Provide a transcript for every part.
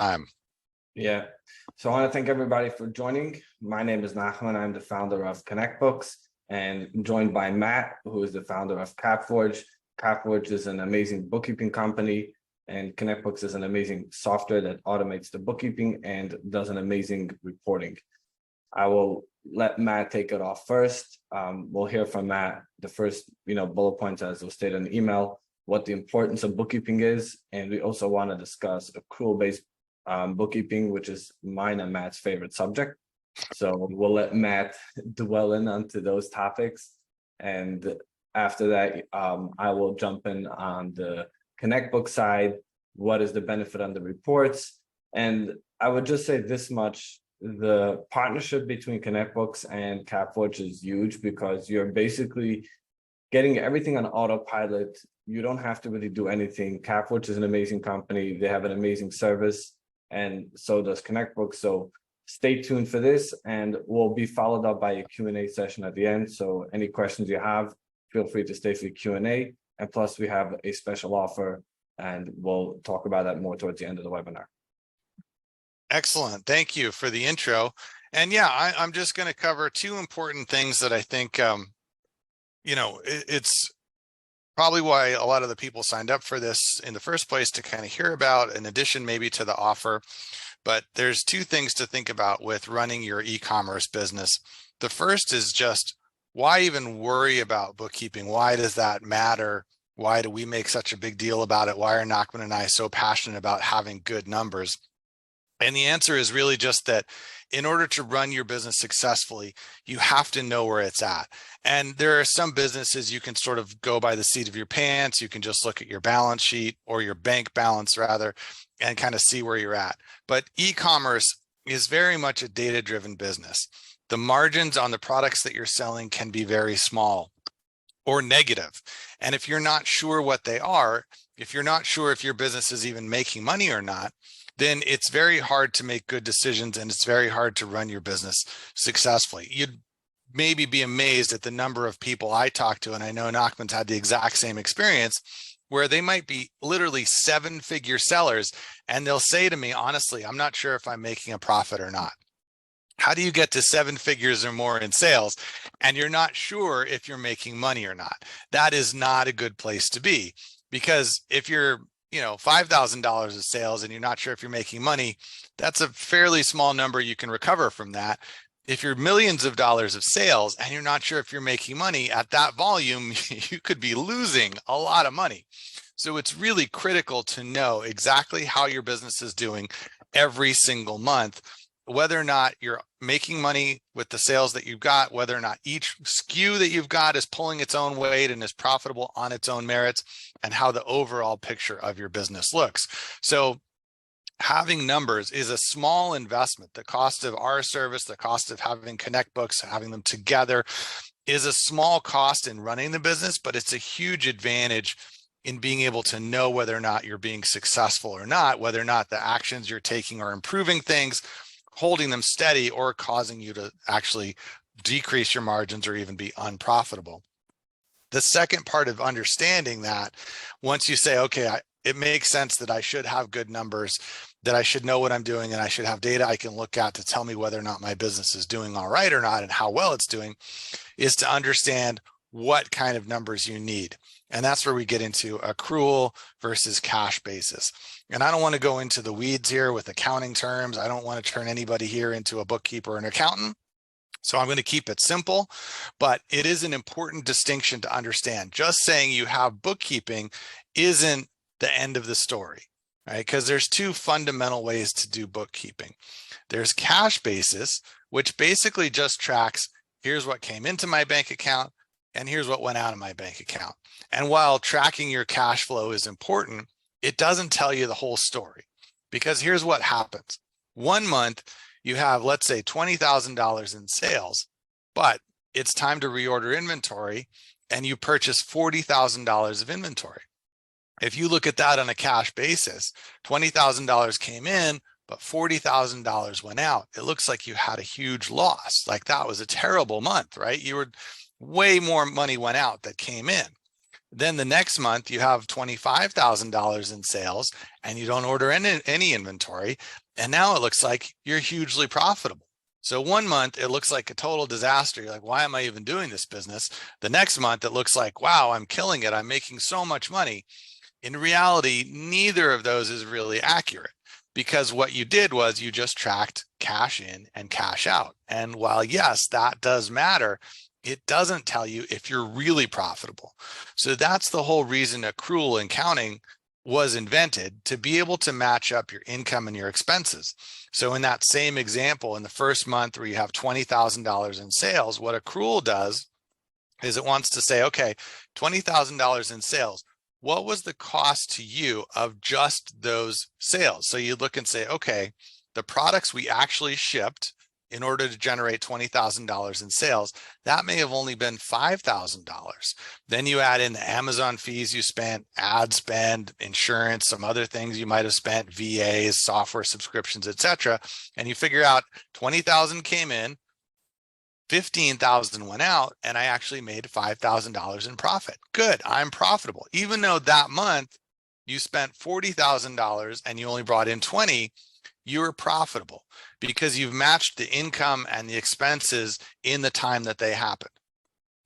time. Yeah. So I want to thank everybody for joining. My name is Nachman. I'm the founder of ConnectBooks and I'm joined by Matt, who is the founder of Capforge. Capforge is an amazing bookkeeping company, and ConnectBooks is an amazing software that automates the bookkeeping and does an amazing reporting. I will let Matt take it off first. We'll hear from Matt. The first, bullet points, as was stated in the email, what the importance of bookkeeping is, and we also want to discuss accrual-based bookkeeping, which is mine and Matt's favorite subject. So we'll let Matt dwell in onto those topics, and after that, I will jump in on the ConnectBook side. What is the benefit on the reports? And I would just say this much. The partnership between ConnectBooks and Capforge is huge because you're basically getting everything on autopilot. You don't have to really do anything. Capforge is an amazing company. They have an amazing service, and so does ConnectBooks. So stay tuned for this, and we'll be followed up by a Q&A session at the end. So any questions you have, feel free to stay for the Q&A. And plus, we have a special offer, and we'll talk about that more towards the end of the webinar. Excellent. Thank you for the intro. And yeah, I'm just going to cover two important things that I think, it's probably why a lot of the people signed up for this in the first place to kind of hear about, in addition maybe to the offer. But there's two things to think about with running your e-commerce business. The first is just, why even worry about bookkeeping? Why does that matter? Why do we make such a big deal about it? Why are Nachman and I so passionate about having good numbers? And the answer is really just that in order to run your business successfully, you have to know where it's at. And there are some businesses you can sort of go by the seat of your pants. You can just look at your balance sheet, or your bank balance rather, and kind of see where you're at. But e-commerce is very much a data-driven business. The margins on the products that you're selling can be very small or negative. And if you're not sure what they are, if you're not sure if your business is even making money or not, then it's very hard to make good decisions, and it's very hard to run your business successfully. You'd maybe be amazed at the number of people I talk to, and I know Nachman's had the exact same experience, where they might be literally 7-figure sellers, and they'll say to me, honestly, I'm not sure if I'm making a profit or not. How do you get to 7 figures or more in sales and you're not sure if you're making money or not? That is not a good place to be, because if you're $5,000 of sales and you're not sure if you're making money, that's a fairly small number. You can recover from that. If you're millions of dollars of sales and you're not sure if you're making money at that volume, you could be losing a lot of money. So it's really critical to know exactly how your business is doing every single month, whether or not you're making money with the sales that you've got, whether or not each SKU that you've got is pulling its own weight and is profitable on its own merits, and how the overall picture of your business looks. So having numbers is a small investment. The cost of our service, the cost of having ConnectBooks, having them together, is a small cost in running the business, but it's a huge advantage in being able to know whether or not you're being successful or not, whether or not the actions you're taking are improving things, holding them steady, or causing you to actually decrease your margins or even be unprofitable. The second part of understanding that, once you say, okay, it makes sense that I should have good numbers, that I should know what I'm doing, and I should have data I can look at to tell me whether or not my business is doing all right or not and how well it's doing, is to understand what kind of numbers you need. And that's where we get into accrual versus cash basis. And I don't want to go into the weeds here with accounting terms. I don't want to turn anybody here into a bookkeeper or an accountant. So I'm going to keep it simple, but it is an important distinction to understand. Just saying you have bookkeeping isn't the end of the story, right? Because there's two fundamental ways to do bookkeeping. There's cash basis, which basically just tracks, here's what came into my bank account and here's what went out of my bank account. And while tracking your cash flow is important, it doesn't tell you the whole story, because here's what happens. One month you have, let's say, $20,000 in sales, but it's time to reorder inventory and you purchase $40,000 of inventory. If you look at that on a cash basis, $20,000 came in, but $40,000 went out. It looks like you had a huge loss. Like that was a terrible month, right? You were way more money went out that came in. Then the next month you have $25,000 in sales and you don't order any inventory. And now it looks like you're hugely profitable. So one month it looks like a total disaster. You're like, why am I even doing this business? The next month it looks like, wow, I'm killing it. I'm making so much money. In reality, neither of those is really accurate, because what you did was you just tracked cash in and cash out. And while yes, that does matter, it doesn't tell you if you're really profitable. So that's the whole reason accrual accounting was invented, to be able to match up your income and your expenses. So in that same example, in the first month where you have $20,000 in sales, what accrual does is it wants to say, okay, $20,000 in sales, what was the cost to you of just those sales? So you look and say, okay, the products we actually shipped in order to generate $20,000 in sales, that may have only been $5,000. Then you add in the Amazon fees you spent, ad spend, insurance, some other things you might have spent, VAs, software subscriptions, etc. And you figure out 20,000 came in, 15,000 went out, and I actually made $5,000 in profit. Good, I'm profitable. Even though that month you spent $40,000 and you only brought in 20, you were profitable because you've matched the income and the expenses in the time that they happened,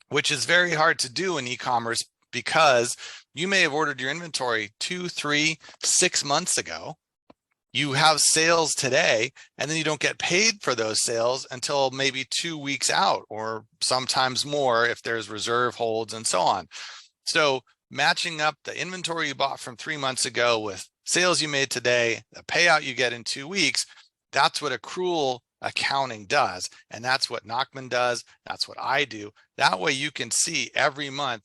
which is very hard to do in e-commerce, because you may have ordered your inventory 2, 3, 6 months ago. You have sales today, and then you don't get paid for those sales until maybe 2 weeks out, or sometimes more if there's reserve holds and so on. So matching up the inventory you bought from 3 months ago with sales you made today, the payout you get in 2 weeks, that's what accrual accounting does. And that's what Nachman does. That's what I do. That way you can see every month,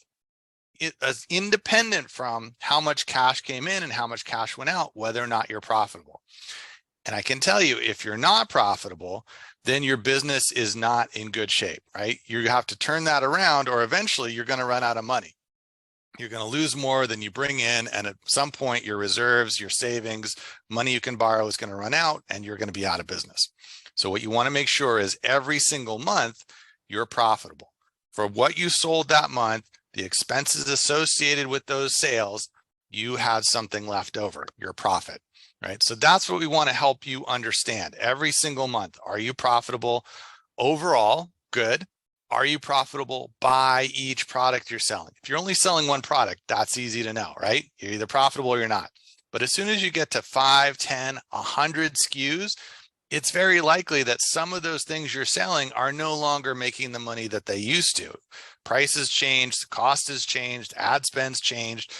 it is independent from how much cash came in and how much cash went out, whether or not you're profitable. And I can tell you, if you're not profitable, then your business is not in good shape, right? You have to turn that around, or eventually you're going to run out of money. You're going to lose more than you bring in. And at some point, your reserves, your savings, money you can borrow is going to run out, and you're going to be out of business. So what you want to make sure is every single month, you're profitable. For what you sold that month, the expenses associated with those sales, you have something left over, your profit, right? So that's what we want to help you understand every single month. Are you profitable overall? Good. Are you profitable by each product you're selling? If you're only selling one product, that's easy to know, right? You're either profitable or you're not. But as soon as you get to 5, 10, 100 SKUs, it's very likely that some of those things you're selling are no longer making the money that they used to. Prices changed, cost has changed, ad spend's changed,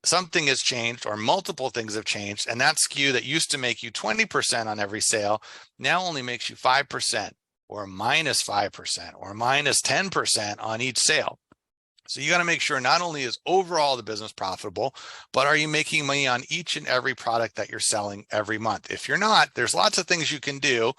something has changed, or multiple things have changed. And that SKU that used to make you 20% on every sale now only makes you 5% or minus 5% or minus 10% on each sale. So you got to make sure not only is overall the business profitable, but are you making money on each and every product that you're selling every month? If you're not, there's lots of things you can do.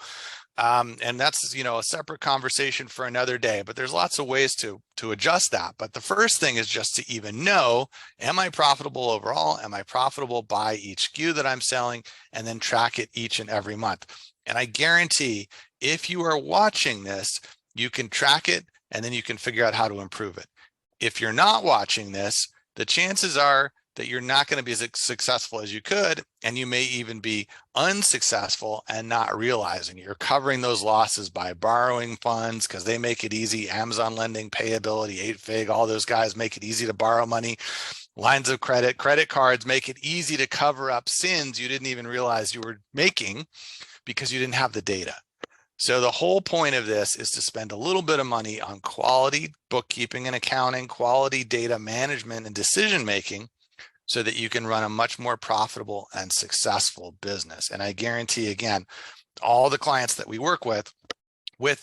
And that's, a separate conversation for another day, but there's lots of ways to adjust that. But the first thing is just to even know, am I profitable overall? Am I profitable by each SKU that I'm selling? And then track it each and every month. And I guarantee if you are watching this, you can track it and then you can figure out how to improve it. If you're not watching this, the chances are that you're not going to be as successful as you could, and you may even be unsuccessful and not realizing you're covering those losses by borrowing funds, because they make it easy. Amazon lending, payability, 8Fig, all those guys make it easy to borrow money. Lines of credit, credit cards make it easy to cover up sins you didn't even realize you were making because you didn't have the data. So the whole point of this is to spend a little bit of money on quality bookkeeping and accounting, quality data management and decision-making, so that you can run a much more profitable and successful business. And I guarantee, again, all the clients that we work with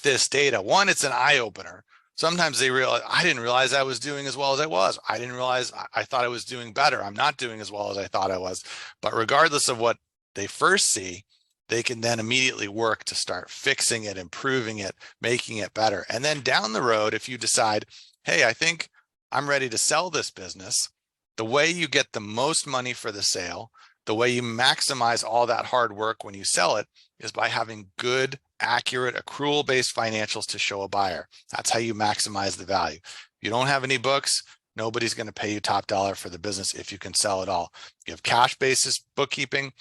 this data, one, it's an eye-opener. Sometimes they realize, I didn't realize I was doing as well as I was. I didn't realize, I thought I was doing better. I'm not doing as well as I thought I was. But regardless of what they first see, they can then immediately work to start fixing it, improving it, making it better. And then down the road, if you decide, hey, I think I'm ready to sell this business, the way you get the most money for the sale, the way you maximize all that hard work when you sell it, is by having good, accurate, accrual-based financials to show a buyer. That's how you maximize the value. If you don't have any books, Nobody's going to pay you top dollar for the business if you can sell it all. You have cash basis bookkeeping,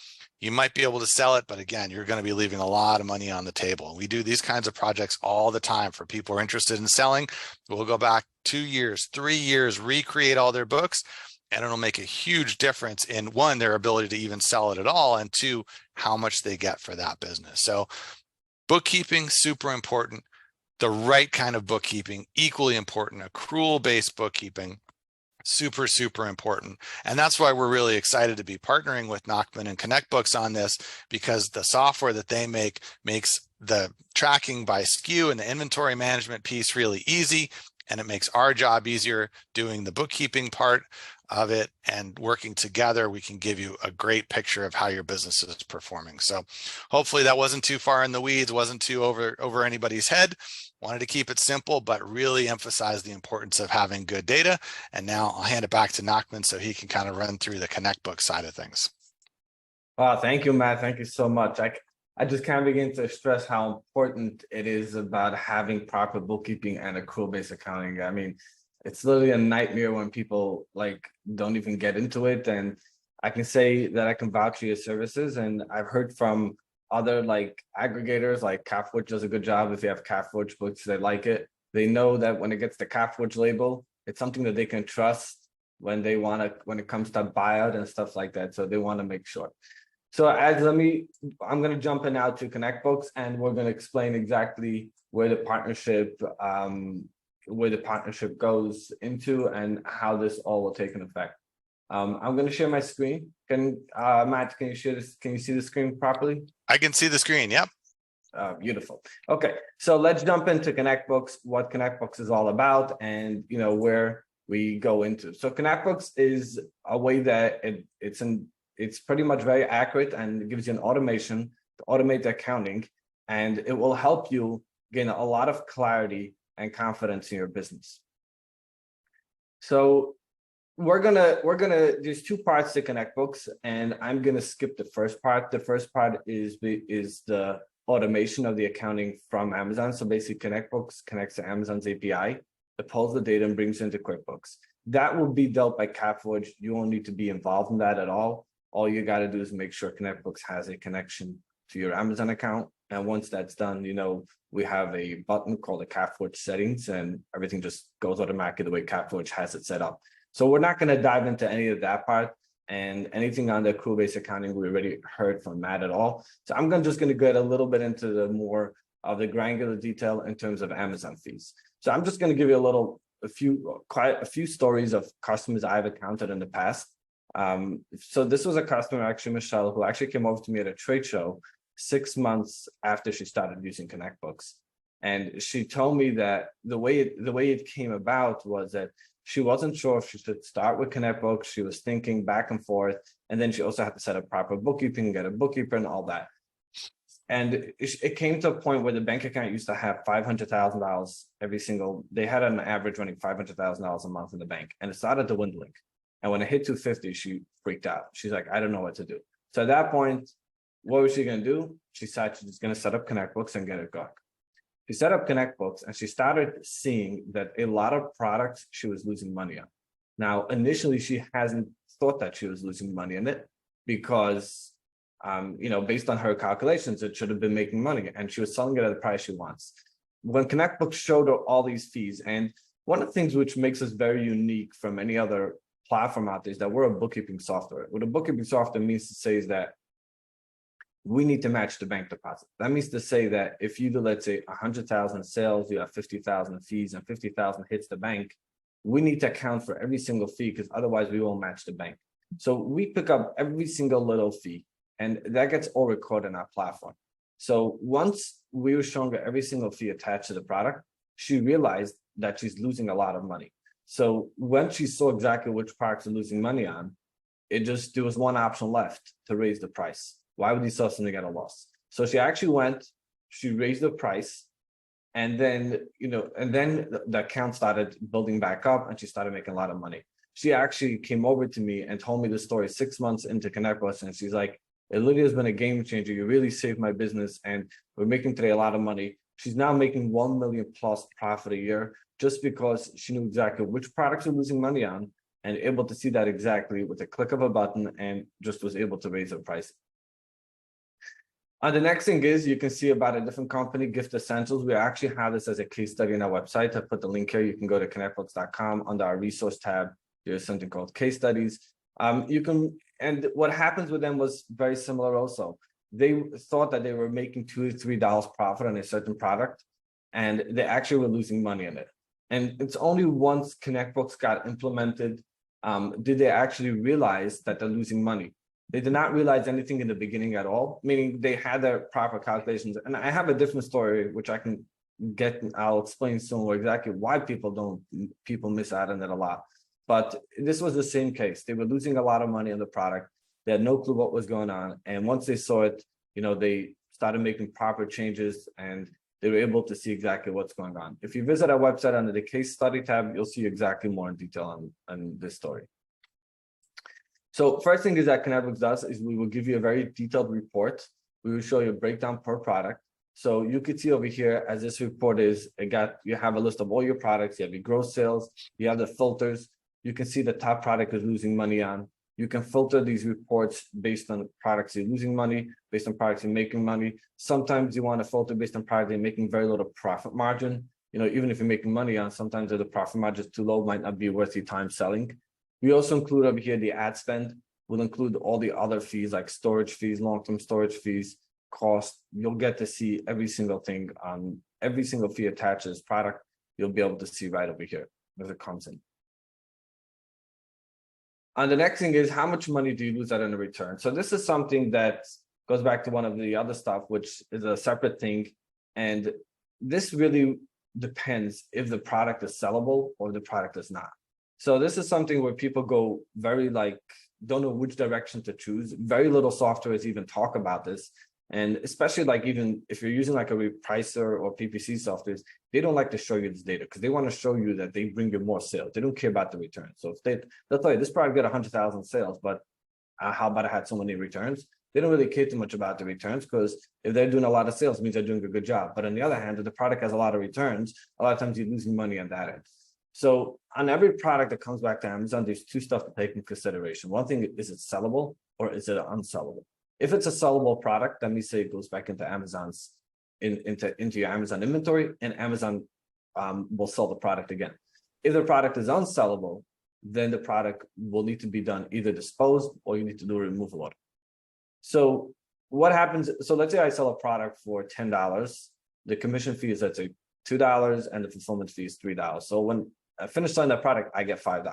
you might be able to sell it, but again, you're going to be leaving a lot of money on the table. We do these kinds of projects all the time for people who are interested in selling. We'll go back 2 years, 3 years, recreate all their books, and it'll make a huge difference in, one, their ability to even sell it at all, and two, how much they get for that business. So bookkeeping, super important. The right kind of bookkeeping, equally important. Accrual-based bookkeeping, super, super important. And that's why we're really excited to be partnering with Nachman and ConnectBooks on this, because the software that they make makes the tracking by SKU and the inventory management piece really easy. And it makes our job easier doing the bookkeeping part of it, and working together, we can give you a great picture of how your business is performing. So hopefully that wasn't too far in the weeds, wasn't too over anybody's head. Wanted to keep it simple, but really emphasize the importance of having good data. And now I'll hand it back to Nachman so he can kind of run through the ConnectBooks side of things. Oh, thank you, Matt. Thank you so much. I just can't begin to stress how important it is about having proper bookkeeping and accrual-based accounting. I mean, it's literally a nightmare when people like don't even get into it. And I can say that I can vouch for your services. And I've heard from other like aggregators, like Capforge does a good job. If you have Capforge books, they like it. They know that when it gets the Capforge label, it's something that they can trust when they want to, when it comes to buyout and stuff like that. So they want to make sure. So I'm going to jump in now to ConnectBooks, and we're going to explain exactly where the partnership goes into and how this all will take an effect. I'm going to share my screen. Matt, can you share this? Can you see the screen properly? I can see the screen. Yep. Beautiful. Okay, so let's jump into ConnectBooks, what ConnectBooks is all about, and where we go into. So ConnectBooks is a way that it's pretty much very accurate, and it gives you an automation to automate the accounting, and it will help you gain a lot of clarity and confidence in your business. So we're gonna there's two parts to ConnectBooks, and I'm gonna skip the first part. The first part is the automation of the accounting from Amazon. So basically ConnectBooks connects to Amazon's API, it pulls the data and brings it into QuickBooks. That will be dealt by Capforge. You won't need to be involved in that at all. All you got to do is make sure ConnectBooks has a connection to your Amazon account. And once that's done, we have a button called the Capforge settings, and everything just goes automatically the way Capforge has it set up. So we're not going to dive into any of that part, and anything on the accrual-based accounting we already heard from Matt at all. So I'm just going to get a little bit into the more of the granular detail in terms of Amazon fees. So I'm just going to give you quite a few stories of customers I've encountered in the past. So this was a customer, actually, Michelle, who actually came over to me at a trade show 6 months after she started using ConnectBooks. And she told me that the way it came about was that she wasn't sure if she should start with ConnectBooks. She was thinking back and forth, and then she also had to set up proper bookkeeping, get a bookkeeper and all that. And it came to a point where the bank account used to have $500,000 they had an average running $500,000 a month in the bank, and it started dwindling. And when it hit 250, she freaked out. She's like, I don't know what to do. So at that point, what was she going to do? She decided she's going to set up ConnectBooks and get it going. She set up ConnectBooks, and she started seeing that a lot of products she was losing money on. Now, initially, she hasn't thought that she was losing money in it because, based on her calculations, it should have been making money, and she was selling it at the price she wants. When ConnectBooks showed her all these fees, and one of the things which makes us very unique from any other platform out there is that we're a bookkeeping software. What a bookkeeping software means to say is that we need to match the bank deposit. That means to say that if you do, let's say, 100,000 sales, you have 50,000 fees, and 50,000 hits the bank, we need to account for every single fee, because otherwise we won't match the bank. So we pick up every single little fee, and that gets all recorded in our platform. So once we were showing her every single fee attached to the product, she realized that she's losing a lot of money. So when she saw exactly which products are losing money on, there was one option left: to raise the price. Why would you sell something at a loss? So she actually she raised the price, and then, the account started building back up, and she started making a lot of money. She actually came over to me and told me the story 6 months into ConnectBooks, and she's like, it literally has been a game changer. You really saved my business, and we're making today a lot of money. She's now making 1 million plus profit a year just because she knew exactly which products are losing money on and able to see that exactly with a click of a button and just was able to raise her price. The next thing is you can see about a different company, Gift Essentials. We actually have this as a case study on our website. I put the link here. You can go to connectbooks.com under our resource tab. There's something called case studies. And what happens with them was very similar also. They thought that they were making $2 to $3 profit on a certain product, and they actually were losing money on it. And it's only once ConnectBooks got implemented did they actually realize that they're losing money. They did not realize anything in the beginning at all, meaning they had their proper calculations. And I have a different story, which I can get, I'll explain soon exactly why people miss out on it a lot. But this was the same case. They were losing a lot of money on the product. They had no clue what was going on. And once they saw it, they started making proper changes and they were able to see exactly what's going on. If you visit our website under the case study tab, you'll see exactly more in detail on this story. So first thing is that ConnectBooks does is we will give you a very detailed report. We will show you a breakdown per product. So you could see over here, as this report is, you have a list of all your products, you have your gross sales, you have the filters. You can see the top product is losing money on. You can filter these reports based on products you're losing money, based on products you're making money. Sometimes you want to filter based on products you're making very little profit margin. Even if you're making money on, sometimes if the profit margin is too low, might not be worth your time selling. We also include over here the ad spend. We'll include all the other fees like storage fees, long-term storage fees, cost. You'll get to see every single thing on every single fee attached to this product. You'll be able to see right over here as it comes in. And the next thing is how much money do you lose out on a return? So this is something that goes back to one of the other stuff, which is a separate thing. And this really depends if the product is sellable or the product is not. So this is something where people go very don't know which direction to choose. Very little softwares even talk about this. And especially even if you're using a repricer or PPC softwares, they don't like to show you this data because they want to show you that they bring you more sales. They don't care about the return. So if they'll tell you this product got 100,000 sales, but how about I had so many returns? They don't really care too much about the returns because if they're doing a lot of sales, it means they're doing a good job. But on the other hand, if the product has a lot of returns, a lot of times you're losing money on that end. So on every product that comes back to Amazon, there's two stuff to take into consideration. One thing, is it sellable or is it unsellable? If it's a sellable product, let me say it goes back into Amazon's into your Amazon inventory, and Amazon will sell the product again. If the product is unsellable, then the product will need to be done either disposed or you need to do a removal order. So what happens? So let's say I sell a product for $10. The commission fee is, let's say, $2, and the fulfillment fee is $3. So when I finish selling that product, I get $5.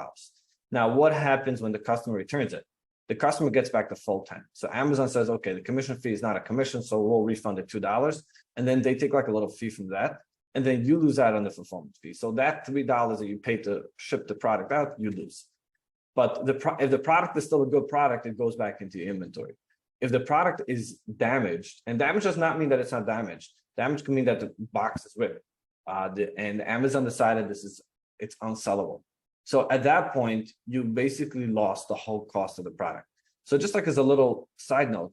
Now, what happens when the customer returns it? The customer gets back the full 10. So Amazon says, okay, the commission fee is not a commission, so we'll refund the $2. And then they take a little fee from that. And then you lose out on the fulfillment fee. So that $3 that you pay to ship the product out, you lose. But if the product is still a good product, it goes back into your inventory. If the product is damaged, and damage does not mean that it's not damaged. Damage can mean that the box is ripped. And Amazon decided it's unsellable. So at that point, you basically lost the whole cost of the product. So just as a little side note,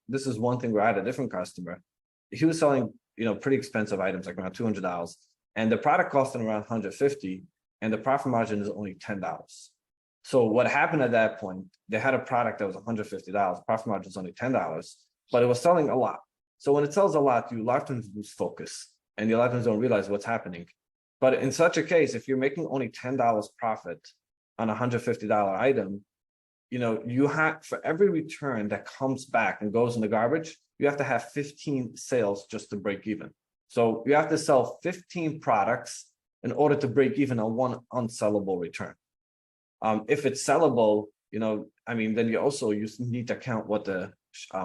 this is one thing where I had a different customer. He was selling, pretty expensive items, like around $200, and the product cost him around $150, and the profit margin is only $10. So what happened at that point, they had a product that was $150, profit margin is only $10, but it was selling a lot. So when it sells a lot, you a lot of times lose focus, and you a lot of times don't realize what's happening. But in such a case, if you're making only $10 profit on a $150 item, you have, for every return that comes back and goes in the garbage, you have to have 15 sales just to break even. So you have to sell 15 products in order to break even on one unsellable return. If it's sellable, then you need to count what the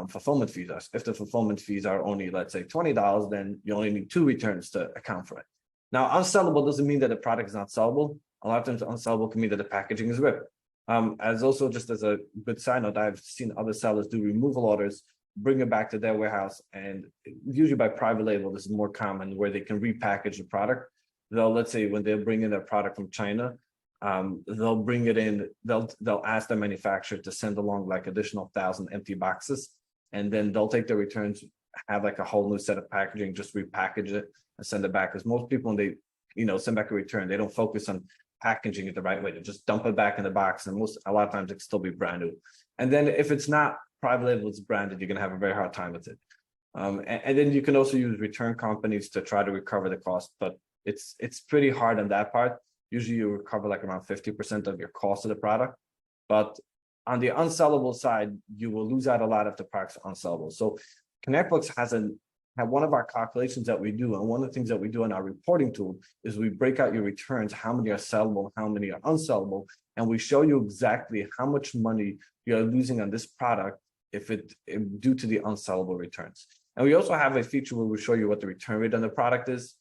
fulfillment fees are. If the fulfillment fees are only, let's say, $20, then you only need 2 returns to account for it. Now, unsellable doesn't mean that the product is not sellable. A lot of times unsellable can mean that the packaging is ripped. As also just as a good side note, I've seen other sellers do removal orders, bring it back to their warehouse, and usually by private label, this is more common, where they can repackage the product. Let's say when they're bringing their product from China, they'll bring it in, they'll ask the manufacturer to send along additional 1,000 empty boxes, and then they'll take the returns have like a whole new set of packaging, just repackage it and send it back. Because most people, when they send back a return, they don't focus on packaging it the right way. They just dump it back in the box, and a lot of times it can still be brand new. And then if it's not private label, it's branded, you're gonna have a very hard time with it. And then you can also use return companies to try to recover the cost, but it's pretty hard on that part. Usually you recover like around 50% of your cost of the product, but on the unsellable side, you will lose out a lot if the product's unsellable. So ConnectBooks have one of our calculations that we do, and one of the things that we do in our reporting tool is we break out your returns, how many are sellable, how many are unsellable, and we show you exactly how much money you're losing on this product if due to the unsellable returns. And we also have a feature where we show you what the return rate on the product is.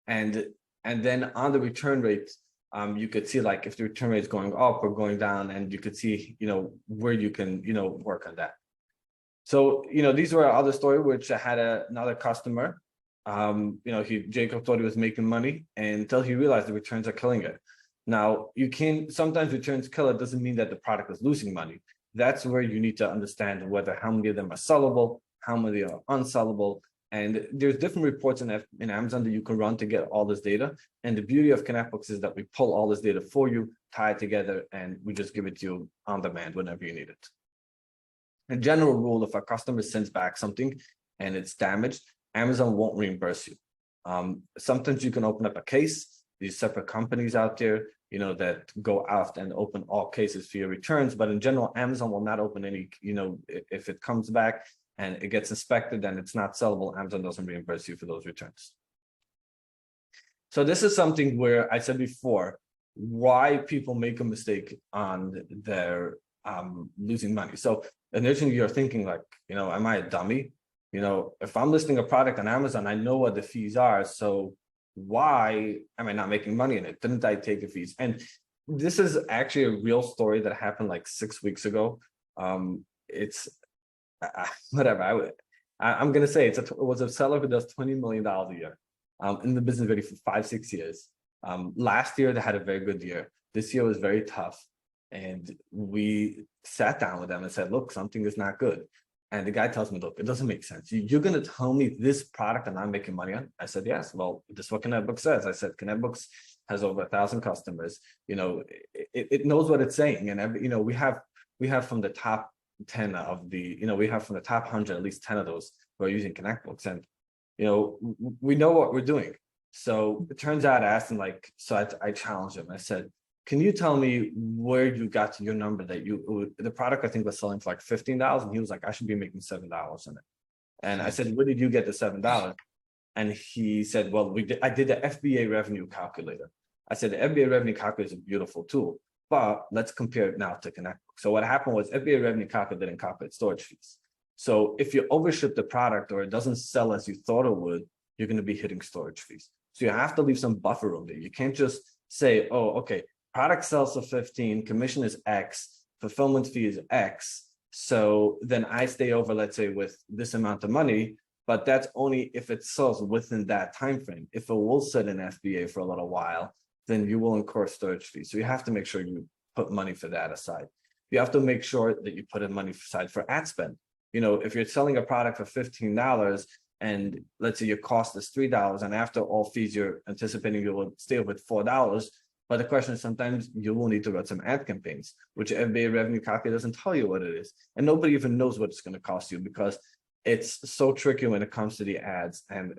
And then on the return rate, you could see like if the return rate is going up or going down, and you could see, where you can, work on that. So, these were other story, which I had another customer. Jacob thought he was making money until he realized the returns are killing it. Now, sometimes returns kill it, doesn't mean that the product is losing money. That's where you need to understand how many of them are sellable, how many are unsellable. And there's different reports in Amazon that you can run to get all this data. And the beauty of ConnectBooks is that we pull all this data for you, tie it together, and we just give it to you on demand whenever you need it. A general rule, if a customer sends back something and it's damaged, Amazon won't reimburse you. Sometimes you can open up a case, these separate companies out there, that go out and open all cases for your returns. But in general, Amazon will not open any, if it comes back and it gets inspected and it's not sellable, Amazon doesn't reimburse you for those returns. So this is something where I said before, why people make a mistake on their losing money. So initially you're thinking like, am I a dummy? If I'm listing a product on Amazon, I know what the fees are. So why am I not making money in it? Didn't I take the fees? And this is actually a real story that happened like 6 weeks ago. It's whatever. I'm gonna say it was a seller who does $20 million a year, in the business already for 5-6 years. Last year they had a very good year. This year was very tough, and we sat down with them and said, look, something is not good. And the guy tells me, look, it doesn't make sense. You're going to tell me this product I'm not making money on? I said, yes. Well, this is what ConnectBooks says. I said, ConnectBooks has over 1,000 customers. It knows what it's saying. And, we have from the top 10 of we have from the top 100, at least 10 of those who are using ConnectBooks. And, we know what we're doing. So it turns out I asked him, I challenged him. I said, can you tell me where you got to your number that the product I think was selling for like $15, and he was like, I should be making $7 in it. And I said, where did you get the $7? And he said, well, I did the FBA revenue calculator. I said, the FBA revenue calculator is a beautiful tool, but let's compare it now to ConnectBooks. So what happened was FBA revenue calculator didn't calculate storage fees. So if you overship the product or it doesn't sell as you thought it would, you're going to be hitting storage fees. So you have to leave some buffer room there. You can't just say, oh, okay, product sells for 15, commission is X, fulfillment fee is X. So then I stay over, let's say, with this amount of money, but that's only if it sells within that time frame. If it will sit in FBA for a little while, then you will incur storage fees. So you have to make sure you put money for that aside. You have to make sure that you put in money aside for ad spend. If you're selling a product for $15 and let's say your cost is $3, and after all fees, you're anticipating you will stay with $4. But the question is, sometimes you will need to run some ad campaigns, which FBA revenue calculator doesn't tell you what it is. And nobody even knows what it's going to cost you, because it's so tricky when it comes to the ads. And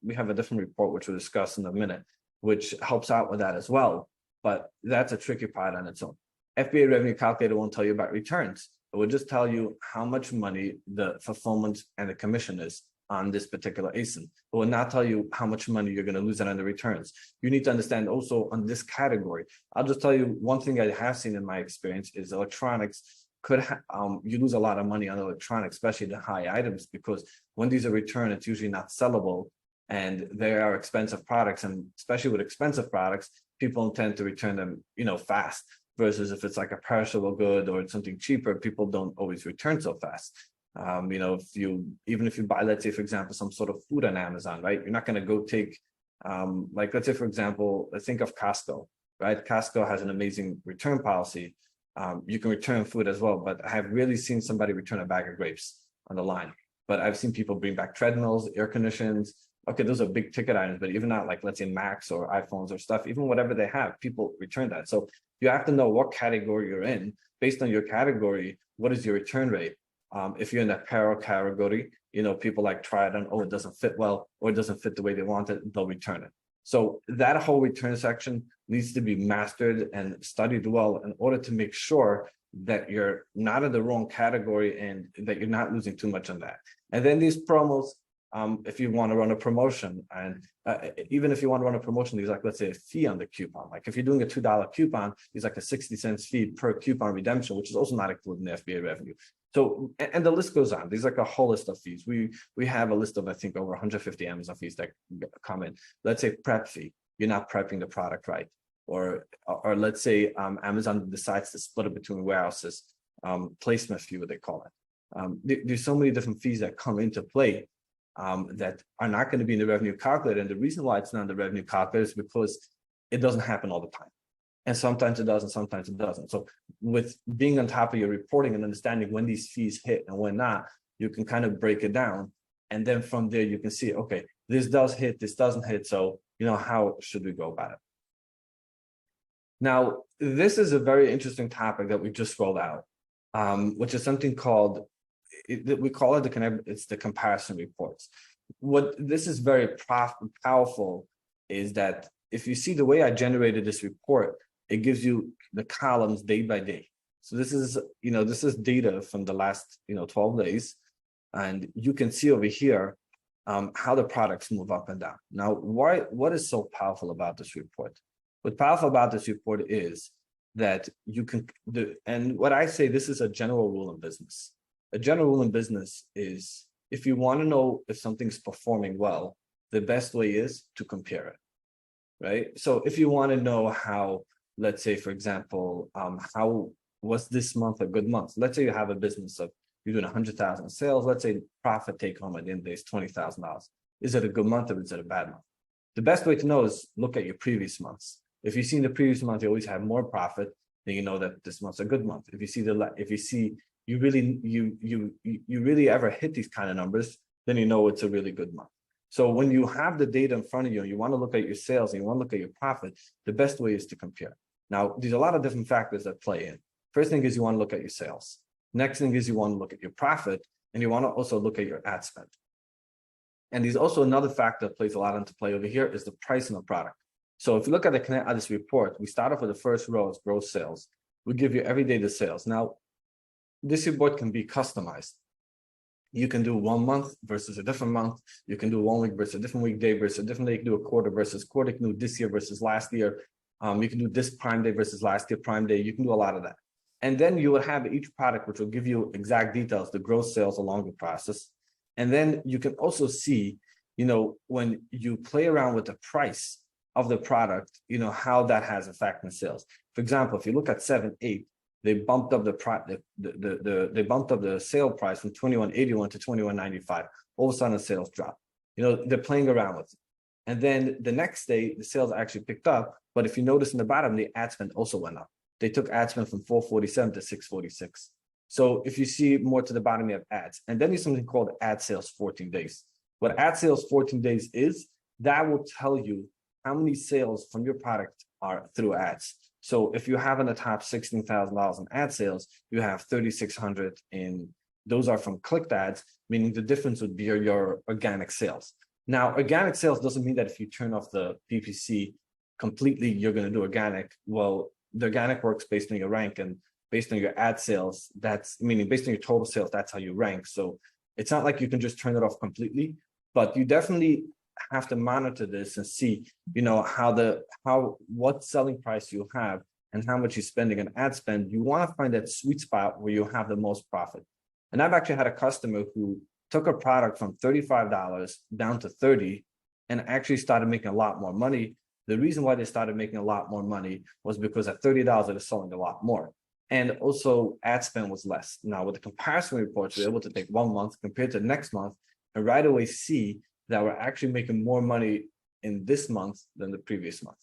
we have a different report, which we'll discuss in a minute, which helps out with that as well. But that's a tricky part on its own. FBA revenue calculator won't tell you about returns. It will just tell you how much money the fulfillment and the commission is on this particular ASIN. It will not tell you how much money you're going to lose on the returns. You need to understand also on this category. I'll just tell you one thing I have seen in my experience is electronics you lose a lot of money on electronics, especially the high items, because when these are returned, it's usually not sellable, and they are expensive products. And especially with expensive products, people tend to return them, fast, versus if it's like a perishable good or it's something cheaper, people don't always return so fast. If you buy, let's say, for example, some sort of food on Amazon, right? You're not going to go take, let's say, for example, let's think of Costco, right? Costco has an amazing return policy. You can return food as well, but I have really seen somebody return a bag of grapes on the line. but I've seen people bring back treadmills, air conditions. Okay, those are big ticket items, but even not like, let's say Macs or iPhones or stuff, even whatever they have, people return that. So you have to know what category you're in. Based on your category, what is your return rate? If you're in the apparel category, people like try it on, oh, it doesn't fit well, or it doesn't fit the way they want it, they'll return it. So that whole return section needs to be mastered and studied well in order to make sure that you're not in the wrong category and that you're not losing too much on that. And then these promos, if you want to run a promotion, and even if you want to run a promotion, there's like, let's say, a fee on the coupon. Like if you're doing a $2 coupon, there's like a 60 cents fee per coupon redemption, which is also not included in the FBA revenue. So, and the list goes on. There's like a whole list of fees. We have a list of, I think, over 150 Amazon fees that come in. Let's say prep fee. You're not prepping the product right. Or let's say Amazon decides to split it between warehouses, placement fee, what they call it. There's so many different fees that come into play that are not going to be in the revenue calculator. And the reason why it's not in the revenue calculator is because it doesn't happen all the time. And sometimes it does, and sometimes it doesn't. So with being on top of your reporting and understanding when these fees hit and when not, you can kind of break it down. And then from there, you can see, okay, this does hit, this doesn't hit. So, how should we go about it? Now, this is a very interesting topic that we just rolled out, which is something called, we call it it's the comparison reports. What this is very powerful is that if you see the way I generated this report, it gives you the columns day by day. So this is, this is data from the last, 12 days. And you can see over here how the products move up and down. Now, what is so powerful about this report? What's powerful about this report is that you can do, and what I say, this is a general rule in business. A general rule in business is if you want to know if something's performing well, the best way is to compare it, right? So if you want to know how, let's say, for example, how was this month a good month? Let's say you have a business of you're doing 100,000 sales. Let's say profit take home at the end of the day is $20,000. Is it a good month or is it a bad month? The best way to know is look at your previous months. If you see in the previous month, you always have more profit, then you know that this month's a good month. If you see you really ever hit these kind of numbers, then you know it's a really good month. So when you have the data in front of you and you want to look at your sales and you want to look at your profit, the best way is to compare. Now, there's a lot of different factors that play in. First thing is you want to look at your sales. Next thing is you want to look at your profit, and you want to also look at your ad spend. And there's also another factor that plays a lot into play over here is the price of the product. So if you look at this report, we start off with the first row is gross sales. We give you every day the sales. Now, this report can be customized. You can do 1 month versus a different month. You can do 1 week versus a different weekday versus a different day. You can do a quarter versus quarter. You can do this year versus last year. You can do this Prime Day versus last year Prime Day. You can do a lot of that. And then you will have each product, which will give you exact details, the gross sales along the process. And then you can also see, when you play around with the price of the product, how that has effect in sales. For example, if you look at 7-8, they bumped up they bumped up the sale price from $21.81 to $21.95. All of a sudden, the sales drop. They're playing around with it. And then the next day, the sales actually picked up. But if you notice in the bottom, the ad spend also went up. They took ad spend from 447 to 646. So if you see more to the bottom, you have ads. And then there's something called ad sales 14 days. What ad sales 14 days is, that will tell you how many sales from your product are through ads. So if you have in the top $16,000 in ad sales, you have 3,600 in, those are from clicked ads, meaning the difference would be your organic sales. Now, organic sales doesn't mean that if you turn off the PPC completely, you're going to do organic. Well, the organic works based on your rank, and based on your ad sales, that's meaning based on your total sales, that's how you rank. So it's not like you can just turn it off completely, but you definitely have to monitor this and see, what selling price you have and how much you're spending on ad spend. You want to find that sweet spot where you have the most profit. And I've actually had a customer who took a product from $35 down to $30 and actually started making a lot more money. The reason why they started making a lot more money was because at $30, they were selling a lot more. And also ad spend was less. Now with the comparison reports, we're able to take 1 month compared to next month and right away see that we're actually making more money in this month than the previous month.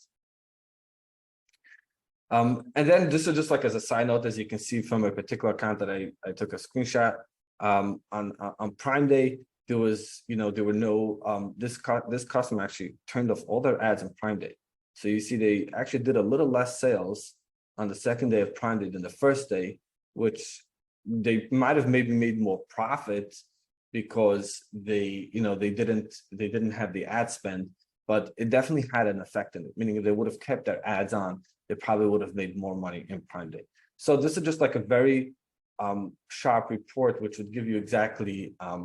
And then this is just like as a side note, as you can see from a particular account that I took a screenshot. On Prime Day, there was, there were no, this customer actually turned off all their ads on Prime Day. So you see, they actually did a little less sales on the second day of Prime Day than the first day, which they might have maybe made more profit because they didn't have the ad spend, but it definitely had an effect in it. Meaning, if they would have kept their ads on, they probably would have made more money in Prime Day. So this is just like a very sharp report, which would give you exactly a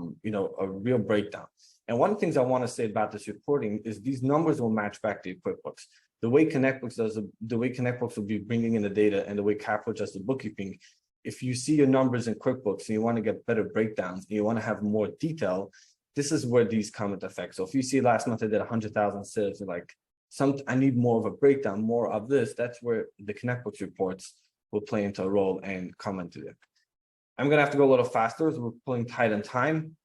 real breakdown. And one of the things I want to say about this reporting is these numbers will match back to QuickBooks. The way ConnectBooks will be bringing in the data, and the way Capforge does the bookkeeping, if you see your numbers in QuickBooks and you want to get better breakdowns and you want to have more detail, this is where these come into effect. So if you see last month I did 100,000 sales, you're like, I need more of a breakdown, more of this. That's where the ConnectBooks reports will play into a role and come into it. I'm gonna have to go a little faster as we're pulling tight on time.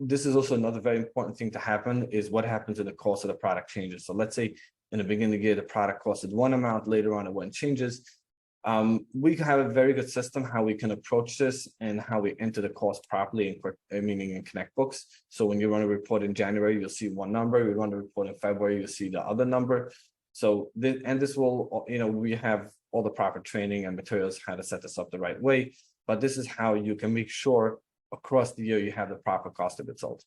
This is also another very important thing to happen, is what happens when the cost of the product changes. So let's say in the beginning of the year, the product costed one amount, later on it went changes. We have a very good system how we can approach this and how we enter the cost properly in ConnectBooks. So when you run a report in January, you'll see one number. You run a report in February, you'll see the other number. So this will, we have all the proper training and materials how to set this up the right way. But this is how you can make sure across the year you have the proper cost of goods sold.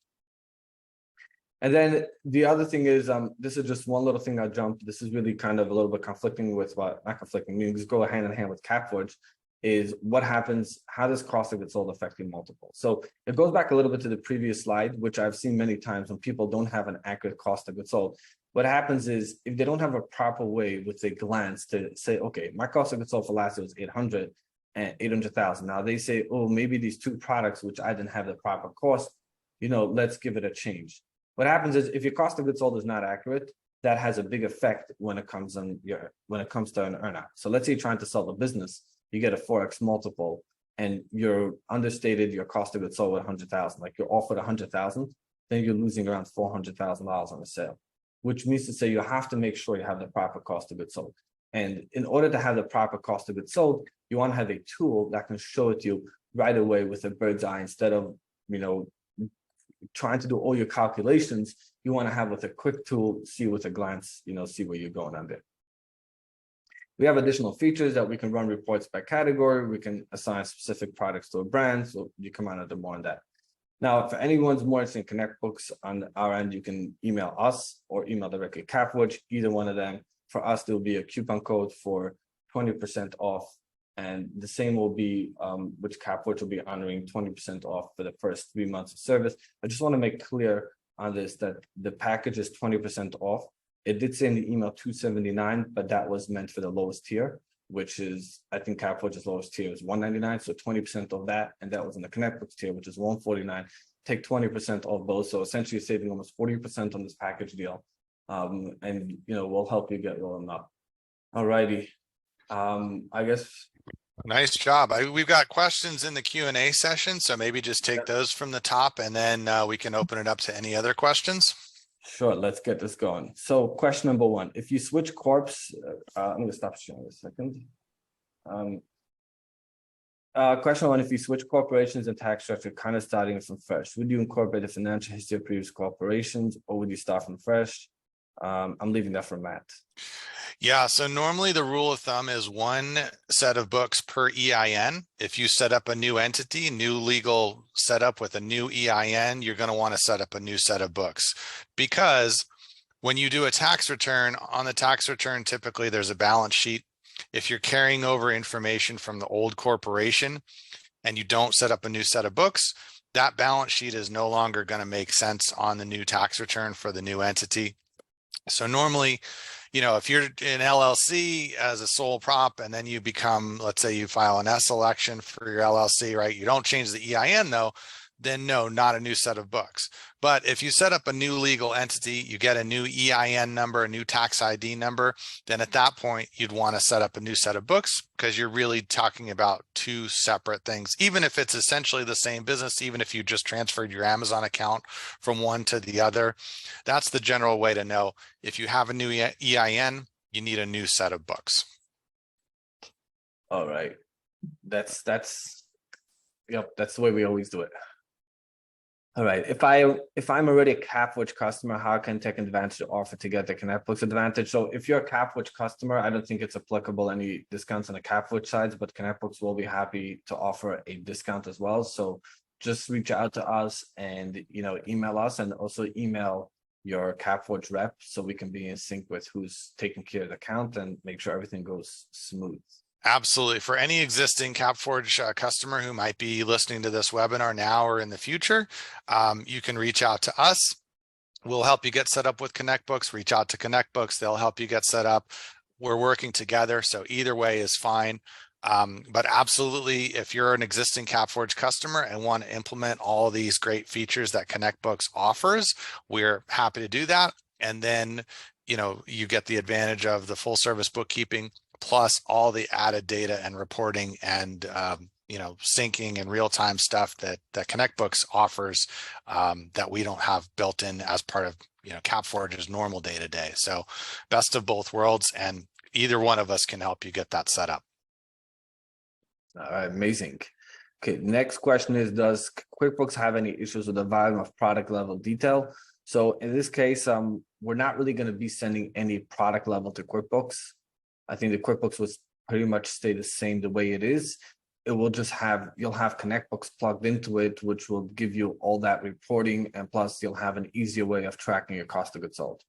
And then the other thing is, this is just one little thing I jumped. This is really kind of a little bit conflicting with not conflicting, meaning just go hand in hand with Capforge, is what happens, how does cost of goods sold affect your multiple? So it goes back a little bit to the previous slide, which I've seen many times when people don't have an accurate cost of goods sold. What happens is, if they don't have a proper way with a glance to say, okay, my cost of goods sold for last year was 800,000. Now they say, oh, maybe these two products, which I didn't have the proper cost, let's give it a change. What happens is, if your cost of goods sold is not accurate, that has a big effect when it comes to an earnout. So let's say you're trying to sell the business, you get a 4x multiple, and you're understated your cost of goods sold with 100,000. Like, you're offered 100,000, then you're losing around $400,000 on the sale, which means to say you have to make sure you have the proper cost of goods sold. And in order to have the proper cost of goods sold, you want to have a tool that can show it to you right away with a bird's eye, instead of trying to do all your calculations. You want to have with a quick tool, see with a glance, see where you're going on there. We have additional features that we can run reports by category. We can assign specific products to a brand. So you come on to more on that. Now, if anyone's more interested in ConnectBooks on our end, you can email us or email directly Capforge, either one of them. For us, there will be a coupon code for 20% off. And the same will be, which Capforge will be honoring 20% off for the first 3 months of service. I just want to make clear on this that the package is 20% off. It did say in the email $279, but that was meant for the lowest tier, which is, I think Capforge's lowest tier is $199. So 20% of that, and that was in the ConnectBooks tier, which is $149. Take 20% off both. So essentially you're saving almost 40% on this package deal. And we'll help you get rolling up. All righty. I guess. Nice job. We've got questions in the Q&A session, so maybe just take those from the top, and then we can open it up to any other questions. Sure, let's get this going. So question number one, if you switch corps, I'm going to stop sharing a second. Question one, if you switch corporations and tax structure, kind of starting from fresh, would you incorporate the financial history of previous corporations, or would you start from fresh? I'm leaving that for Matt. Yeah, so normally the rule of thumb is one set of books per EIN. If you set up a new entity, new legal setup with a new EIN, you're going to want to set up a new set of books, because when you do a tax return, on the tax return, typically there's a balance sheet. If you're carrying over information from the old corporation and you don't set up a new set of books, that balance sheet is no longer going to make sense on the new tax return for the new entity. So normally, if you're an LLC as a sole prop, and then you become, let's say you file an S election for your LLC, right? You don't change the EIN though, then no, not a new set of books. But if you set up a new legal entity, you get a new EIN number, a new tax ID number, then at that point, you'd want to set up a new set of books, because you're really talking about two separate things. Even if it's essentially the same business, even if you just transferred your Amazon account from one to the other, that's the general way to know. If you have a new EIN, you need a new set of books. All right. That's Yep, that's the way we always do it. All right. If I'm already a Capforge customer, how can I take advantage of the offer to get the ConnectBooks advantage? So if you're a Capforge customer, I don't think it's applicable any discounts on the Capforge sides, but ConnectBooks will be happy to offer a discount as well. So just reach out to us and email us, and also email your Capforge rep so we can be in sync with who's taking care of the account and make sure everything goes smooth. Absolutely. For any existing Capforge customer who might be listening to this webinar now or in the future, you can reach out to us. We'll help you get set up with ConnectBooks. Reach out to ConnectBooks. They'll help you get set up. We're working together, so either way is fine. But absolutely, if you're an existing Capforge customer and want to implement all these great features that ConnectBooks offers, we're happy to do that. And then, you get the advantage of the full service bookkeeping, plus all the added data and reporting and syncing and real-time stuff that ConnectBooks offers, that we don't have built in as part of Capforge's normal day-to-day. So best of both worlds, and either one of us can help you get that set up. All right, amazing. Okay, next question is, does QuickBooks have any issues with the volume of product level detail? So in this case, we're not really going to be sending any product level to QuickBooks. I think the QuickBooks was pretty much stay the same the way it is. It will just you'll have ConnectBooks plugged into it, which will give you all that reporting, and plus you'll have an easier way of tracking your cost of goods sold.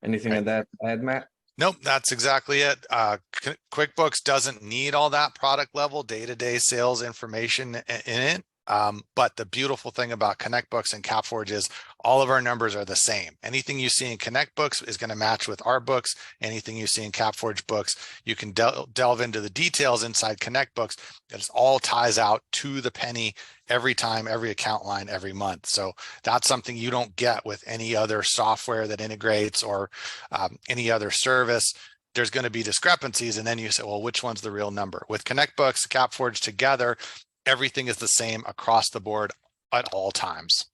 Anything Right. on that to add, Matt? Nope, that's exactly it. QuickBooks doesn't need all that product level day-to-day sales information in it. But the beautiful thing about ConnectBooks and Capforge is all of our numbers are the same. Anything you see in ConnectBooks is going to match with our books. Anything you see in Capforge books, you can delve into the details inside ConnectBooks. It all ties out to the penny every time, every account line, every month. So that's something you don't get with any other software that integrates, or any other service. There's going to be discrepancies, and then you say, well, which one's the real number? With ConnectBooks, Capforge together, everything is the same across the board at all times.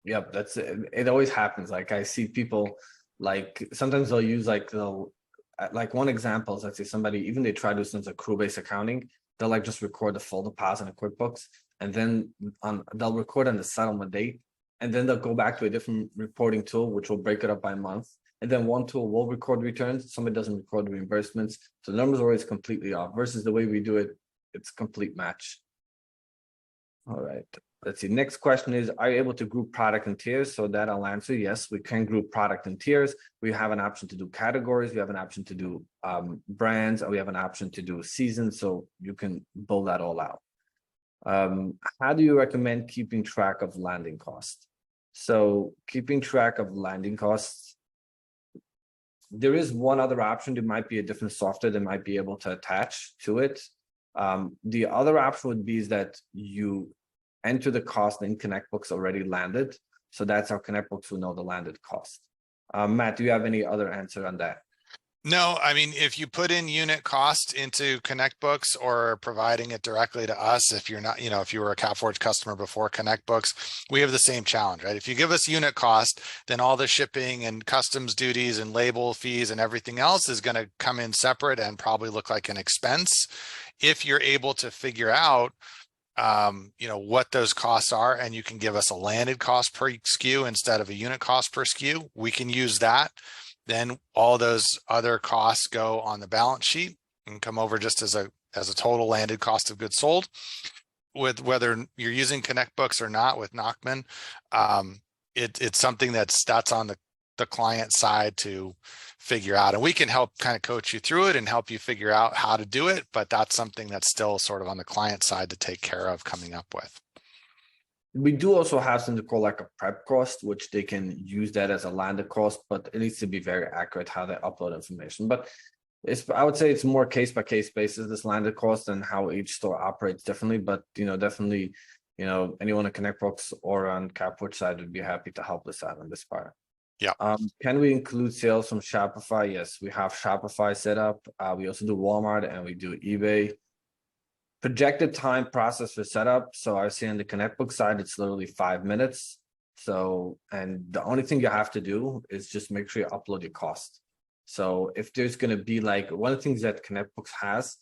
Yep, that's it. It always happens. Like I see people, like sometimes they'll use like one example is, let's say somebody, even they try to do some accrual-based accounting, they'll like just record the full deposit in QuickBooks, and then they'll record on the settlement date, and then they'll go back to a different reporting tool which will break it up by month, and then one tool will record returns, somebody doesn't record reimbursements, so the numbers are always completely off, versus the way we do it, it's complete match. All right, let's see. Next question is, are you able to group product in tiers? So that I'll answer. Yes, we can group product in tiers. We have an option to do categories. We have an option to do brands, and we have an option to do seasons. So you can build that all out. How do you recommend keeping track of landing costs? So keeping track of landing costs, there is one other option. There might be a different software that might be able to attach to it. The other option would be is that you enter the cost in ConnectBooks already landed. So that's how ConnectBooks will know the landed cost. Matt, do you have any other answer on that? No, I mean, if you put in unit cost into ConnectBooks or providing it directly to us, if you're not, if you were a Capforge customer before ConnectBooks, we have the same challenge, right? If you give us unit cost, then all the shipping and customs duties and label fees and everything else is going to come in separate and probably look like an expense. If you're able to figure out what those costs are, and you can give us a landed cost per SKU instead of a unit cost per SKU, we can use that. Then all those other costs go on the balance sheet and come over just as a total landed cost of goods sold. With whether you're using ConnectBooks or not with Nachman, it's something that's on the client side to figure out, and we can help kind of coach you through it and help you figure out how to do it, but that's something that's still sort of on the client side to take care of coming up with. We do also have something called like a prep cost, which they can use that as a landed cost, but it needs to be very accurate how they upload information. But I would say it's more case by case basis, this landed cost, and how each store operates differently. But definitely, anyone at ConnectBooks or on Capforge side would be happy to help us out on this part. Yeah. Can we include sales from Shopify? Yes, we have Shopify set up. We also do Walmart and we do eBay. Projected time process for setup. So I see on the ConnectBooks side, it's literally 5 minutes. So, and the only thing you have to do is just make sure you upload your cost. So if there's going to be like one of the things that ConnectBooks has,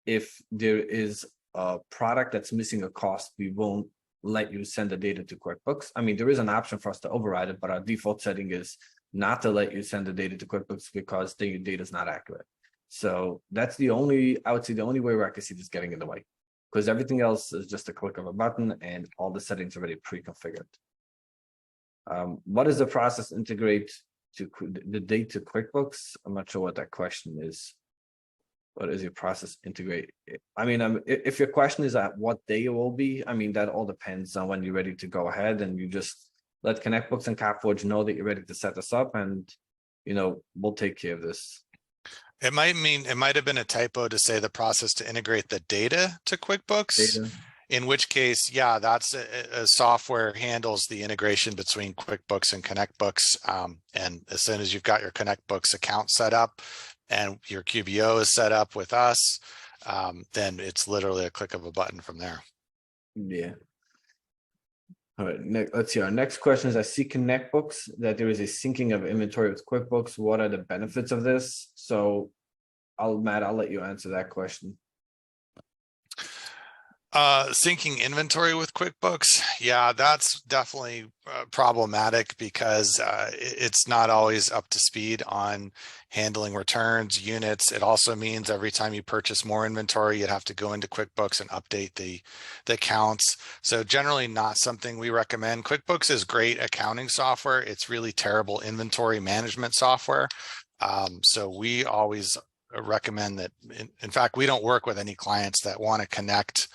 if there is a product that's missing a cost, we won't let you send the data to QuickBooks. I mean, there is an option for us to override it, but our default setting is not to let you send the data to QuickBooks because the data is not accurate. So that's the only, I would say the only way where I can see this getting in the way, because everything else is just a click of a button and all the settings already pre-configured. What is the process integrate to the date to QuickBooks? I'm not sure what that question is. What is your process integrate? I mean, if your question is at what day it will be, I mean, that all depends on when you're ready to go ahead, and you just let ConnectBooks and Capforge know that you're ready to set this up, and we'll take care of this. It might have been a typo to say the process to integrate the data to QuickBooks. Data. In which case, yeah, that's a software handles the integration between QuickBooks and ConnectBooks. And as soon as you've got your ConnectBooks account set up and your QBO is set up with us, then it's literally a click of a button from there. Yeah. All right, let's see. Our next question is, I see ConnectBooks that there is a syncing of inventory with QuickBooks. What are the benefits of this? So Matt, I'll let you answer that question. Syncing inventory with QuickBooks, yeah, that's definitely problematic because it's not always up to speed on handling returns, units. It also means every time you purchase more inventory, you'd have to go into QuickBooks and update the counts. So generally not something we recommend. QuickBooks is great accounting software. It's really terrible inventory management software. So we always recommend that. In fact, we don't work with any clients that want to connect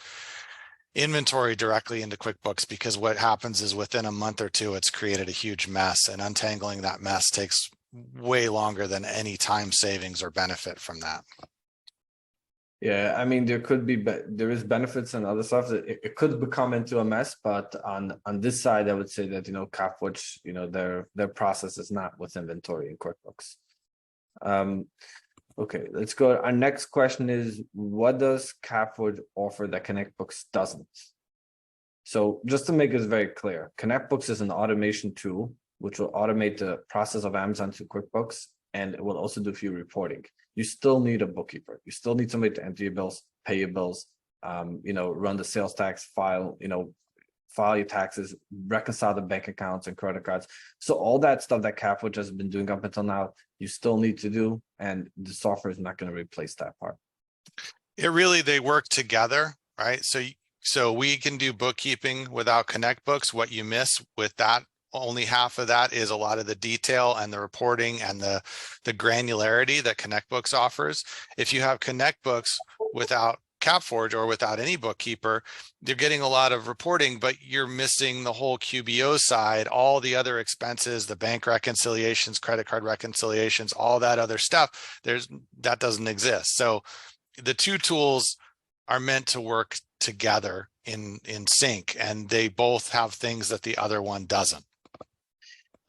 inventory directly into QuickBooks, because what happens is within a month or two, it's created a huge mess, and untangling that mess takes way longer than any time savings or benefit from that. Yeah, I mean, there is benefits and other stuff that it could become into a mess, but on this side, I would say that Capforge, their process is not with inventory in QuickBooks. Okay, let's go. Our next question is, what does Capforge offer that ConnectBooks doesn't? So just to make this very clear, ConnectBooks is an automation tool which will automate the process of Amazon to QuickBooks, and it will also do for you reporting. You still need a bookkeeper. You still need somebody to enter your bills, pay your bills, run the sales tax file, file your taxes, reconcile the bank accounts and credit cards. So all that stuff that Capforge has been doing up until now, you still need to do, and the software is not going to replace that part. They work together, right? So we can do bookkeeping without ConnectBooks. What you miss with that, only half of that, is a lot of the detail and the reporting and the granularity that ConnectBooks offers. If you have ConnectBooks without Capforge or without any bookkeeper, you're getting a lot of reporting, but you're missing the whole QBO side, all the other expenses, the bank reconciliations, credit card reconciliations, all that other stuff. That doesn't exist. So the two tools are meant to work together in sync, and they both have things that the other one doesn't.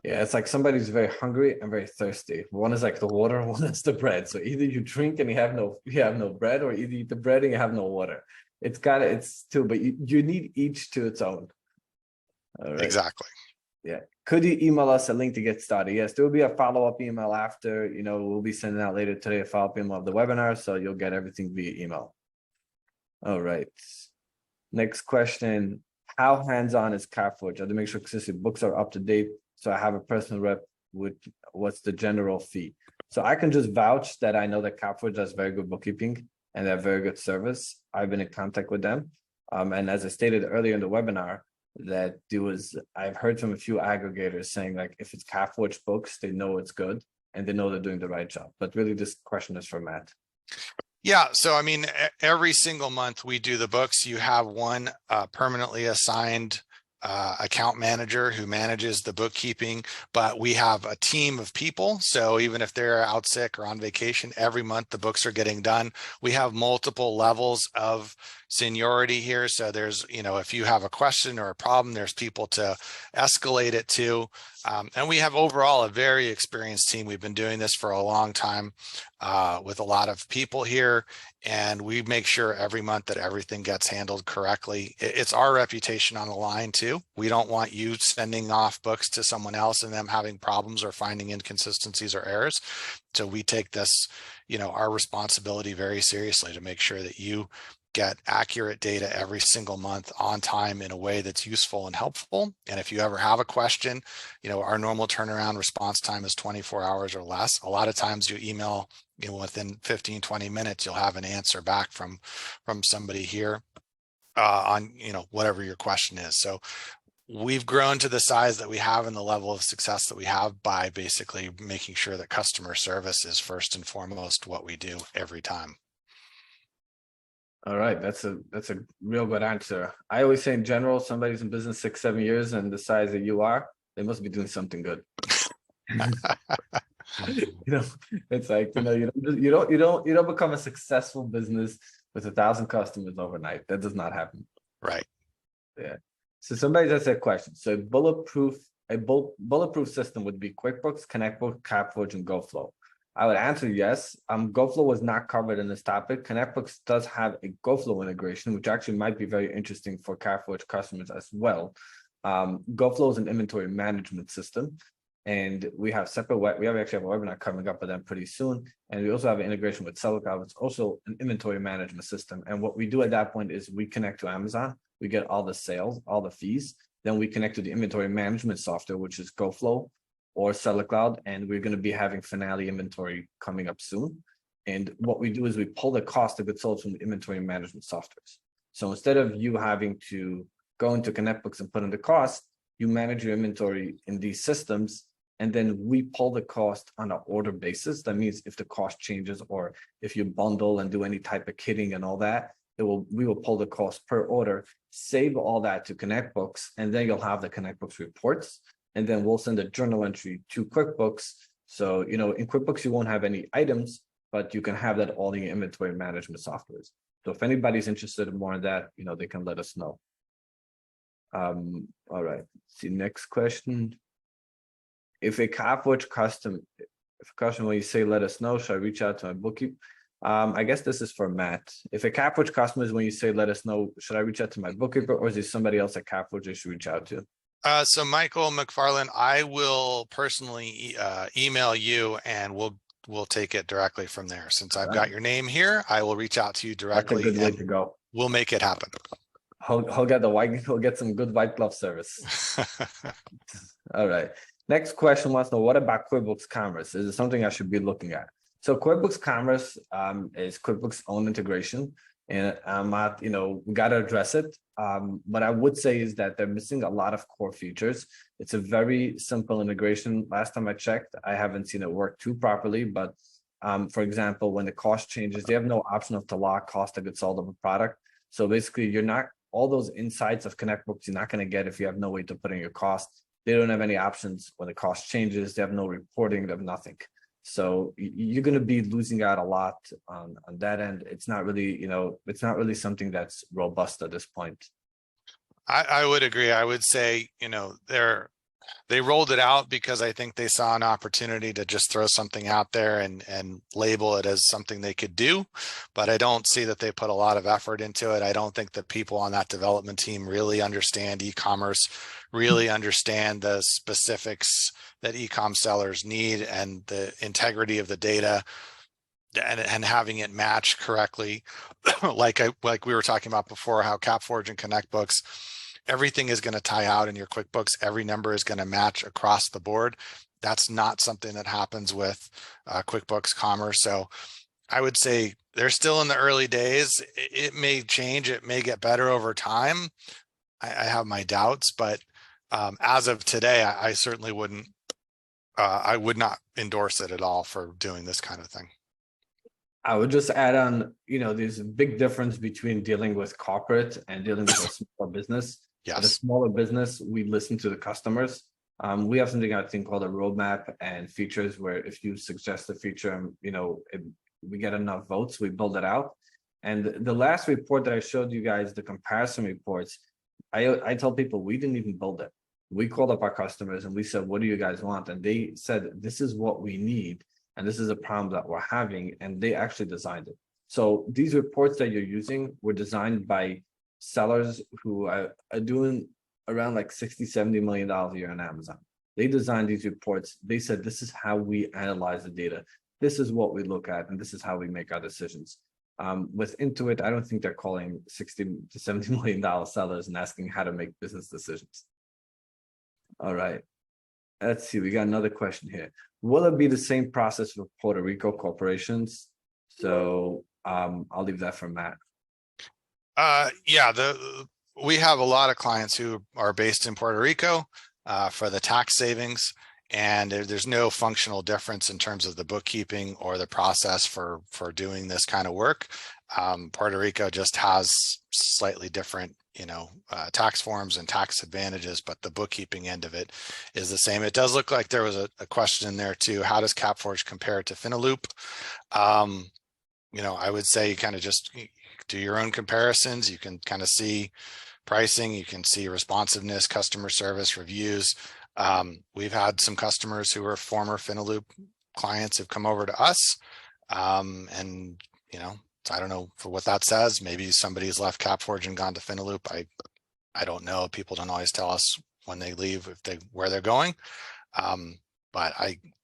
Yeah, it's like somebody's very hungry and very thirsty. One is like the water, one is the bread. So either you drink and you have no bread, or either you eat the bread and you have no water. It's two, but you need each to its own. All right. Exactly. Yeah. Could you email us a link to get started? Yes, there will be a follow-up email after. We'll be sending out later today a follow-up email of the webinar, so you'll get everything via email. All right. Next question. How hands-on is Capforge? I have to make sure consistent books are up to date, so I have a personal rep with what's the general fee. So I can just vouch that I know that Capforge does very good bookkeeping and they have very good service. I've been in contact with them. And as I stated earlier in the webinar, that I've heard from a few aggregators saying, like, if it's Capforge books, they know it's good and they know they're doing the right job. But really this question is for Matt. Yeah, so I mean, every single month we do the books. You have one permanently assigned account manager who manages the bookkeeping, but we have a team of people. So even if they're out sick or on vacation, every month the books are getting done. We have multiple levels of seniority here. So there's, if you have a question or a problem, there's people to escalate it to. And we have overall a very experienced team. We've been doing this for a long time with a lot of people here, and we make sure every month that everything gets handled correctly. It's our reputation on the line too. We don't want you sending off books to someone else and them having problems or finding inconsistencies or errors. So we take this, our responsibility very seriously to make sure that you get accurate data every single month on time in a way that's useful and helpful. And if you ever have a question, our normal turnaround response time is 24 hours or less. A lot of times you email, within 15, 20 minutes, you'll have an answer back from somebody here on, whatever your question is. So we've grown to the size that we have and the level of success that we have by basically making sure that customer service is first and foremost what we do every time. All right, that's a real good answer. I always say in general, somebody's in business 6-7 years and the size that you are, they must be doing something good. It's like, you don't become a successful business with 1,000 customers overnight. That does not happen. Right. Yeah. So somebody just said question. So bulletproof system would be QuickBooks, ConnectBooks, Capforge, and GoFlow. I would answer yes. GoFlow was not covered in this topic. ConnectBooks does have a GoFlow integration, which actually might be very interesting for Capforge customers as well. GoFlow is an inventory management system, and we have separate. We actually have a webinar coming up with them pretty soon, and we also have an integration with SellCloud. It's also an inventory management system. And what we do at that point is we connect to Amazon. We get all the sales, all the fees. Then we connect to the inventory management software, which is GoFlow or SellCloud, and we're going to be having Finale inventory coming up soon. And what we do is we pull the cost of goods sold from the inventory management softwares. So instead of you having to go into ConnectBooks and put in the cost, you manage your inventory in these systems, and then we pull the cost on an order basis. That means if the cost changes or if you bundle and do any type of kitting and all that, we will pull the cost per order, save all that to ConnectBooks, and then you'll have the ConnectBooks reports, and then we'll send a journal entry to QuickBooks. So, in QuickBooks, you won't have any items, but you can have that all in your inventory management softwares. So if anybody's interested in more in that, they can let us know. All right, see, next question. If a Capforge customer, when you say let us know, should I reach out to my bookkeeper? I guess this is for Matt. If a Capforge customer is when you say let us know, should I reach out to my bookkeeper, or is there somebody else at Capforge I should reach out to? So Michael McFarland, I will personally email you, and we'll take it directly from there. Since I've got your name here, I will reach out to you directly. That's a good way to go. We'll make it happen. He'll get some good white glove service. All right. Next question wants to know, what about QuickBooks Commerce? Is it something I should be looking at? So QuickBooks Commerce is QuickBooks' own integration, and I'm not, we got to address it. What I would say is that they're missing a lot of core features. It's a very simple integration. Last time I checked, I haven't seen it work too properly, but for example, when the cost changes, they have no option to log cost of goods sold of a product. So basically, you're not, all those insights of ConnectBooks, you're not going to get if you have no way to put in your cost. They don't have any options when the cost changes. They have no reporting. They have nothing. So you're going to be losing out a lot on that end. It's not really, it's not really something that's robust at this point. I would agree. I would say, they rolled it out because I think they saw an opportunity to just throw something out there and label it as something they could do. But I don't see that they put a lot of effort into it. I don't think the people on that development team really understand e-commerce, really understand the specifics that e-com sellers need and the integrity of the data and having it match correctly. like we were talking about before, how Capforge and ConnectBooks, everything is going to tie out in your QuickBooks. Every number is going to match across the board. That's not something that happens with QuickBooks Commerce. So I would say they're still in the early days. It may change. It may get better over time. I have my doubts, but as of today, I certainly wouldn't. I would not endorse it at all for doing this kind of thing. I would just add on, there's a big difference between dealing with corporate and dealing with a small business. Yes. At a smaller business, we listen to the customers. We have something I think called a roadmap and features, where if you suggest a feature, we get enough votes, we build it out. And the last report that I showed you guys, the comparison reports, I tell people we didn't even build it. We called up our customers and we said, what do you guys want? And they said, this is what we need. And this is a problem that we're having. And they actually designed it. So these reports that you're using were designed by sellers who are doing around like $60-70 million a year on Amazon. They designed these reports. They said, this is how we analyze the data. This is what we look at, and this is how we make our decisions. With Intuit, I don't think they're calling $60 to $70 million sellers and asking how to make business decisions. All right. Let's see. We got another question here. Will it be the same process for Puerto Rico corporations? So I'll leave that for Matt. Yeah, we have a lot of clients who are based in Puerto Rico for the tax savings, and there's no functional difference in terms of the bookkeeping or the process for doing this kind of work. Puerto Rico just has slightly different, tax forms and tax advantages, but the bookkeeping end of it is the same. It does look like there was a question in there too. How does Capforge compare to Finaloop? I would say kind of just do your own comparisons. You can kind of see pricing, you can see responsiveness, customer service, reviews. We've had some customers who are former Finaloop clients who've come over to us. And, I don't know for what that says. Maybe somebody's left Capforge and gone to Finaloop. I don't know. People don't always tell us when they leave where they're going. But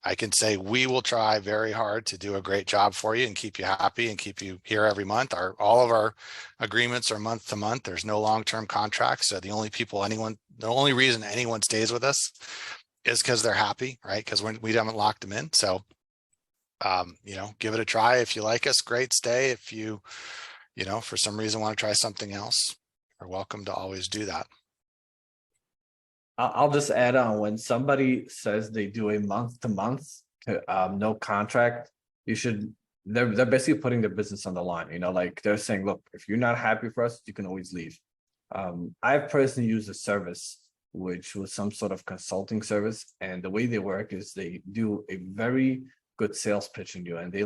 I can say we will try very hard to do a great job for you and keep you happy and keep you here every month. All of our agreements are month to month. There's no long-term contracts. So the only reason anyone stays with us is because they're happy, right? Because we haven't locked them in. So, give it a try. If you like us, great, stay. If you for some reason want to try something else, you're welcome to always do that. I'll just add on, when somebody says they do a month to month, no contract, they're basically putting their business on the line. Like they're saying, look, if you're not happy for us, you can always leave. I've personally used a service which was some sort of consulting service, and the way they work is they do a very good sales pitching you, and they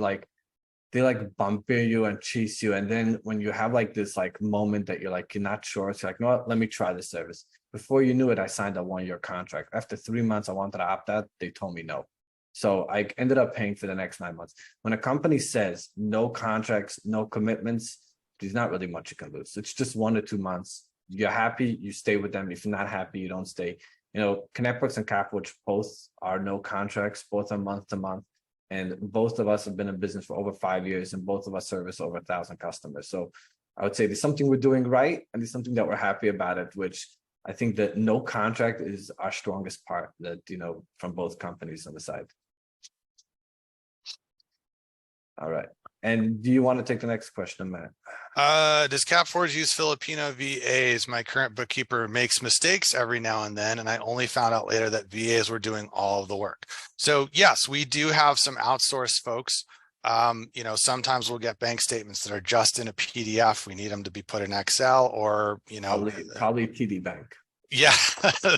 bump you and chase you, and then when you have this moment that you're not sure, it's like, no, what, let me try this service. Before you knew it, I signed a 1-year contract. After 3 months, I wanted to opt out. They told me no. So I ended up paying for the next 9 months. When a company says no contracts, no commitments, there's not really much you can lose. It's just 1 to 2 months. You're happy, you stay with them. If you're not happy, you don't stay. ConnectBooks and Capforge both are no contracts, both are month to month. And both of us have been in business for over 5 years, and both of us service over 1,000 customers. So I would say there's something we're doing right, and there's something that we're happy about it, which I think that no contract is our strongest part, that, from both companies on the side. All right. And do you want to take the next question, Matt? Does Capforge use Filipino VAs? My current bookkeeper makes mistakes every now and then, and I only found out later that VAs were doing all of the work. So yes, we do have some outsourced folks. Sometimes we'll get bank statements that are just in a PDF. We need them to be put in Excel, or, probably TD Bank. Yeah,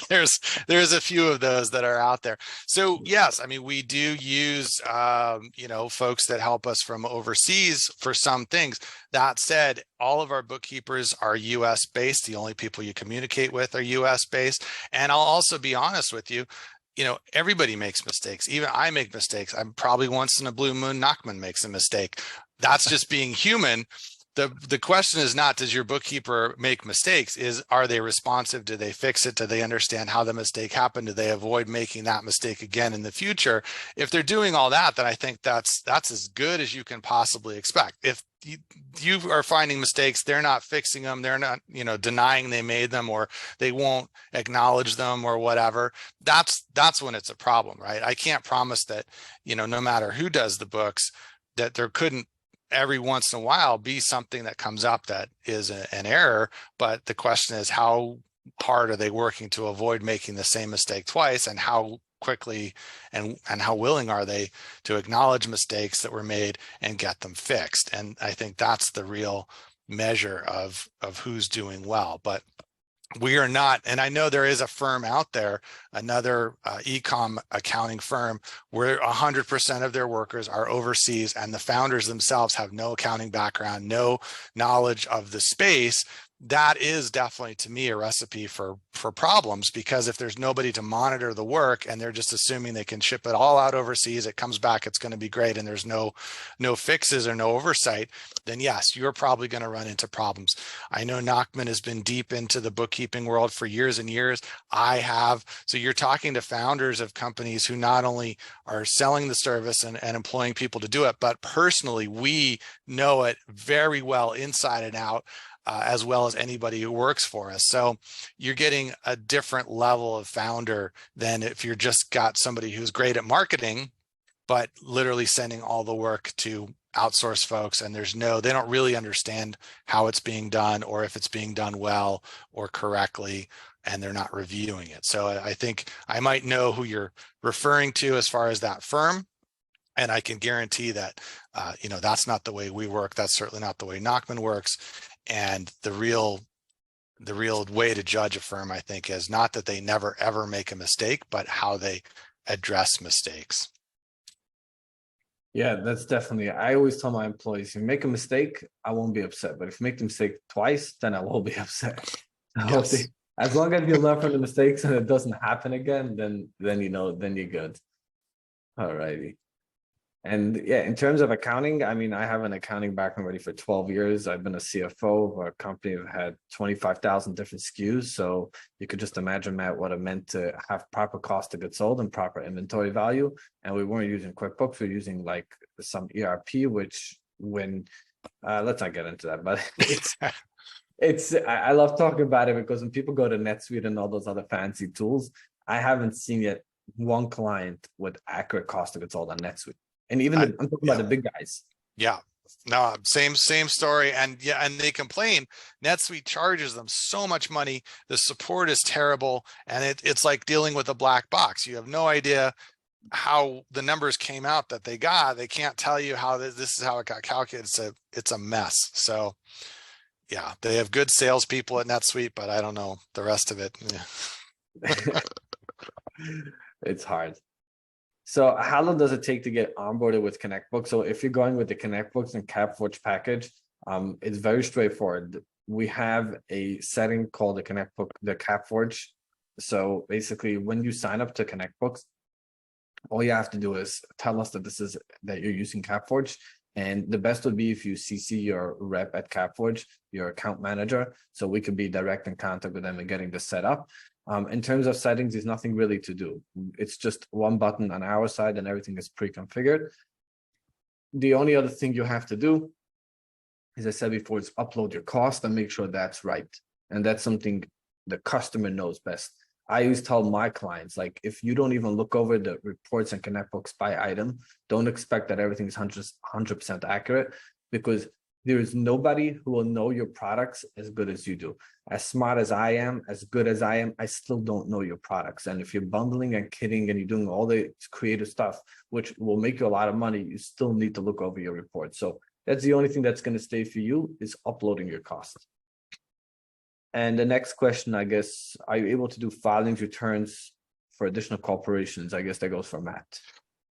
there's a few of those that are out there. So yes, I mean, we do use folks that help us from overseas for some things. That said, all of our bookkeepers are US based. The only people you communicate with are US based. And I'll also be honest with you, everybody makes mistakes. Even I make mistakes. I'm probably once in a blue moon, Nachman makes a mistake. That's just being human. The question is not, does your bookkeeper make mistakes? Are they responsive? Do they fix it? Do they understand how the mistake happened? Do they avoid making that mistake again in the future? If they're doing all that, then I think that's as good as you can possibly expect. If you are finding mistakes, they're not fixing them, they're not, denying they made them, or they won't acknowledge them or whatever, that's when it's a problem, right? I can't promise that, no matter who does the books, that there couldn't every once in a while be something that comes up that is an error. But the question is, how hard are they working to avoid making the same mistake twice, and how quickly and how willing are they to acknowledge mistakes that were made and get them fixed? And I think that's the real measure of who's doing well. But we are not, and I know there is a firm out there, another e-com accounting firm, where 100% of their workers are overseas, and the founders themselves have no accounting background, no knowledge of the space, that is definitely, to me, a recipe for problems, because if there's nobody to monitor the work and they're just assuming they can ship it all out overseas, it comes back, it's going to be great, and there's no fixes or no oversight, then yes, you're probably going to run into problems. I know Nachman has been deep into the bookkeeping world for years and years. I have. So you're talking to founders of companies who not only are selling the service and employing people to do it, but personally, we know it very well inside and out, as well as anybody who works for us. So you're getting a different level of founder than if you're just got somebody who's great at marketing, but literally sending all the work to outsource folks, and they don't really understand how it's being done, or if it's being done well or correctly, and they're not reviewing it. So I think I might know who you're referring to as far as that firm. And I can guarantee that, that's not the way we work. That's certainly not the way Nachman works. And the real way to judge a firm, I think, is not that they never ever make a mistake, but how they address mistakes. Yeah, that's definitely. I always tell my employees, if you make a mistake, I won't be upset. But if you make the mistake twice, then I will be upset. Yes. As long as you learn from the mistakes and it doesn't happen again, then you're good. All righty. And yeah, in terms of accounting, I mean, I have an accounting background already for 12 years. I've been a CFO of a company that had 25,000 different SKUs. So you could just imagine, Matt, what it meant to have proper cost of goods sold and proper inventory value. And we weren't using QuickBooks, we were using like some ERP, which let's not get into that, but I love talking about it because when people go to NetSuite and all those other fancy tools, I haven't seen yet one client with accurate cost of goods sold on NetSuite. And even I'm talking about the big guys. Yeah. No, same story. And yeah, and they complain NetSuite charges them so much money. The support is terrible. And it's like dealing with a black box. You have no idea how the numbers came out that they got. They can't tell you how this is how it got calculated. It's a mess. So yeah, they have good salespeople at NetSuite, but I don't know the rest of it. Yeah. It's hard. So how long does it take to get onboarded with ConnectBooks? So if you're going with the ConnectBooks and Capforge package, it's very straightforward. We have a setting called the Capforge. So basically, when you sign up to ConnectBooks, all you have to do is tell us that you're using Capforge. And the best would be if you CC your rep at Capforge, your account manager, so we could be direct in contact with them and getting this set up. In terms of settings, there's nothing really to do. It's just one button on our side and everything is pre-configured. The only other thing you have to do, as I said before, is upload your cost and make sure that's right. And that's something the customer knows best. I always tell my clients, like, if you don't even look over the reports and ConnectBooks by item, don't expect that everything is 100% accurate, because there is nobody who will know your products as good as you do. As smart as I am, as good as I am, I still don't know your products. And if you're bundling and kidding and you're doing all the creative stuff, which will make you a lot of money, you still need to look over your report. So that's the only thing that's going to stay for you, is uploading your costs. And the next question, I guess, are you able to do filings, returns for additional corporations? I guess that goes for Matt.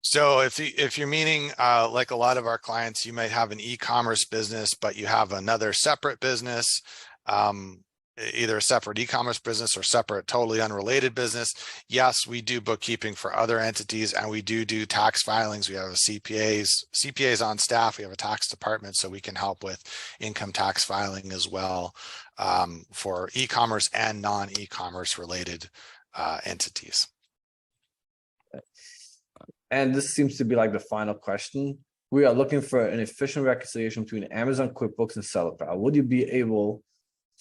So if you're meaning, like a lot of our clients, you might have an e-commerce business, but you have another separate business, either a separate e-commerce business or separate, totally unrelated business. Yes, we do bookkeeping for other entities, and we do tax filings. We have CPAs on staff. We have a tax department, so we can help with income tax filing as well, for e-commerce and non-e-commerce related entities. And this seems to be like the final question. We are looking for an efficient reconciliation between Amazon, QuickBooks, and SellerCloud. Would you be able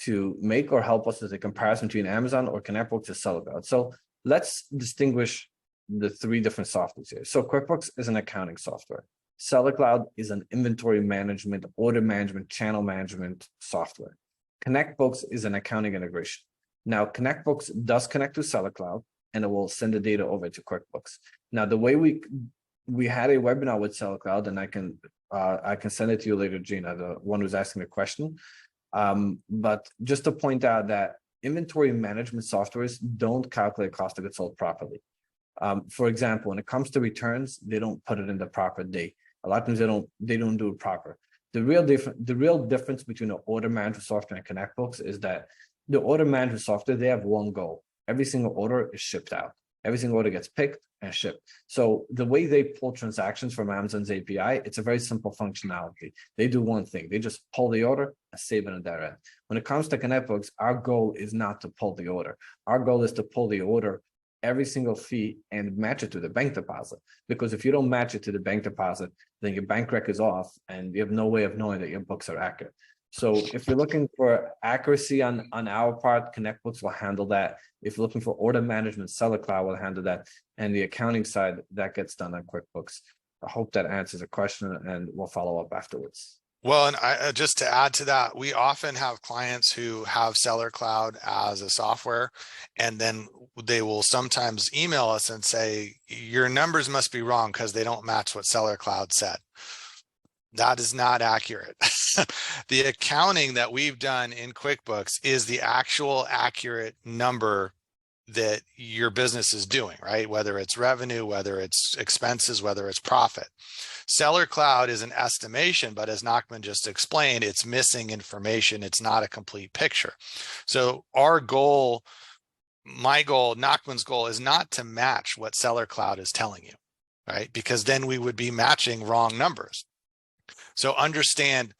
to make or help us with a comparison between Amazon or ConnectBooks and SellerCloud? So let's distinguish the three different softwares here. So QuickBooks is an accounting software. SellerCloud is an inventory management, order management, channel management software. ConnectBooks is an accounting integration. Now, ConnectBooks does connect to SellerCloud, and it will send the data over to QuickBooks. Now, the way we had a webinar with SellerCloud, and I can send it to you later, Gina, the one who's asking the question. But just to point out that inventory management softwares don't calculate cost of goods sold properly. For example, when it comes to returns, they don't put it in the proper day. A lot of times they don't do it proper. The real difference between the order management software and ConnectBooks is that the order management software, they have one goal. Every single order is shipped out. Every single order gets picked and shipped. So the way they pull transactions from Amazon's API, it's a very simple functionality. They do one thing. They just pull the order and save it on their end. When it comes to ConnectBooks, our goal is not to pull the order. Our goal is to pull the order, every single fee, and match it to the bank deposit. Because if you don't match it to the bank deposit, then your bank rec is off and you have no way of knowing that your books are accurate. So if you're looking for accuracy on our part, ConnectBooks will handle that. If you're looking for order management, Seller Cloud will handle that. And the accounting side, that gets done on QuickBooks. I hope that answers the question, and we'll follow up afterwards. Well, and I just to add to that, we often have clients who have Seller Cloud as a software, and then they will sometimes email us and say, your numbers must be wrong because they don't match what Seller Cloud said. That is not accurate. The accounting that we've done in QuickBooks is the actual accurate number that your business is doing, right? Whether it's revenue, whether it's expenses, whether it's profit. Seller Cloud is an estimation, but as Nachman just explained, it's missing information. It's not a complete picture. So our goal, my goal, Nachman's goal is not to match what Seller Cloud is telling you, right? Because then we would be matching wrong numbers. So understand,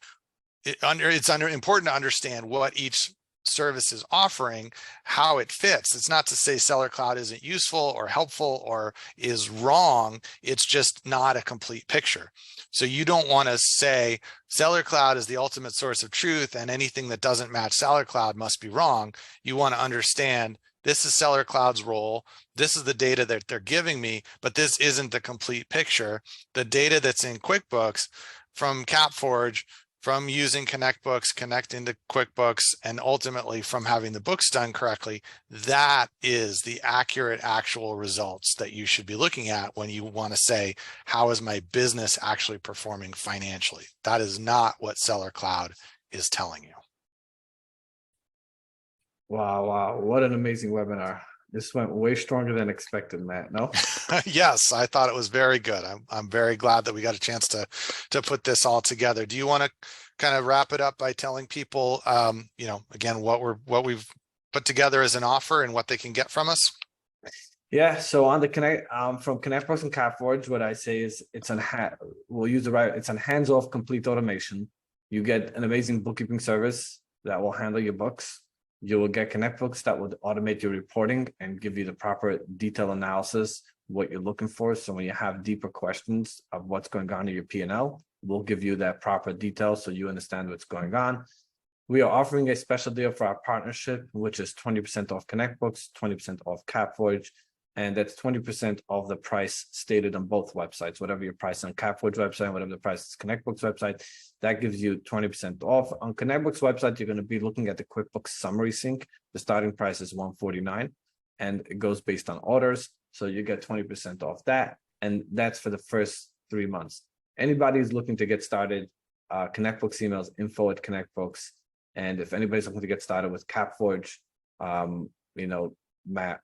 it's important to understand what each service is offering, how it fits. It's not to say Seller Cloud isn't useful or helpful or is wrong. It's just not a complete picture. So you don't want to say Seller Cloud is the ultimate source of truth and anything that doesn't match Seller Cloud must be wrong. You want to understand this is Seller Cloud's role. This is the data that they're giving me, but this isn't the complete picture. The data that's in QuickBooks from Capforge, from using ConnectBooks, connecting to QuickBooks, and ultimately from having the books done correctly, that is the accurate actual results that you should be looking at when you want to say, how is my business actually performing financially? That is not what Seller Cloud is telling you. Wow, what an amazing webinar. This went way stronger than expected, Matt, no? Yes, I thought it was very good. I'm very glad that we got a chance to put this all together. Do you want to kind of wrap it up by telling people, again, what we've put together as an offer and what they can get from us? Yeah, so on the from ConnectBooks and Capforge, what I say is it's on hands-off complete automation. You get an amazing bookkeeping service that will handle your books. You will get ConnectBooks that would automate your reporting and give you the proper detailed analysis, what you're looking for. So when you have deeper questions of what's going on in your P&L, we'll give you that proper detail so you understand what's going on. We are offering a special deal for our partnership, which is 20% off ConnectBooks, 20% off Capforge, and that's 20% of the price stated on both websites. Whatever your price on Capforge website, whatever the price is ConnectBooks website, that gives you 20% off. On ConnectBooks website, you're going to be looking at the QuickBooks summary sync. The starting price is $149, and it goes based on orders. So you get 20% off that, and that's for the first 3 months. Anybody who's looking to get started, ConnectBooks emails info@ConnectBooks. And if anybody's looking to get started with Capforge, Matt.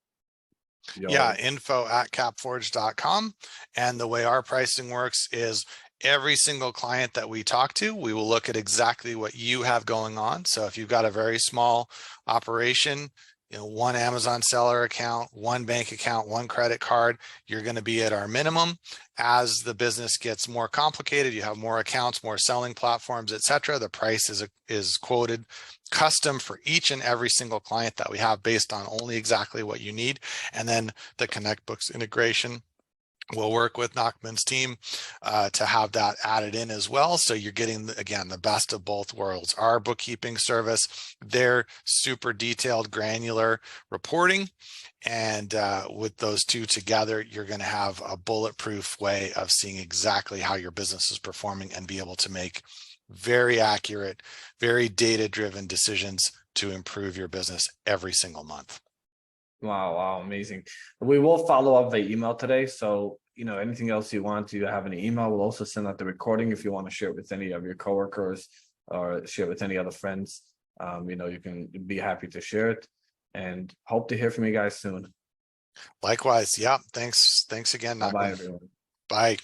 Yeah, info@capforge.com. And the way our pricing works is every single client that we talk to, we will look at exactly what you have going on. So if you've got a very small operation, one Amazon seller account, one bank account, one credit card, you're going to be at our minimum. As the business gets more complicated, you have more accounts, more selling platforms, etc. The price is quoted custom for each and every single client that we have based on only exactly what you need. And then the ConnectBooks integration, we'll work with Nachman's team to have that added in as well. So you're getting, again, the best of both worlds. Our bookkeeping service, their super detailed, granular reporting. And with those two together, you're going to have a bulletproof way of seeing exactly how your business is performing and be able to make very accurate, very data-driven decisions to improve your business every single month. Wow, amazing. We will follow up by email today. So, anything else you want to have an email, we'll also send out the recording if you want to share it with any of your coworkers or share it with any other friends. You can be happy to share it, and hope to hear from you guys soon. Likewise. Yeah. Thanks again, Nachman. Bye-bye, everyone. Bye.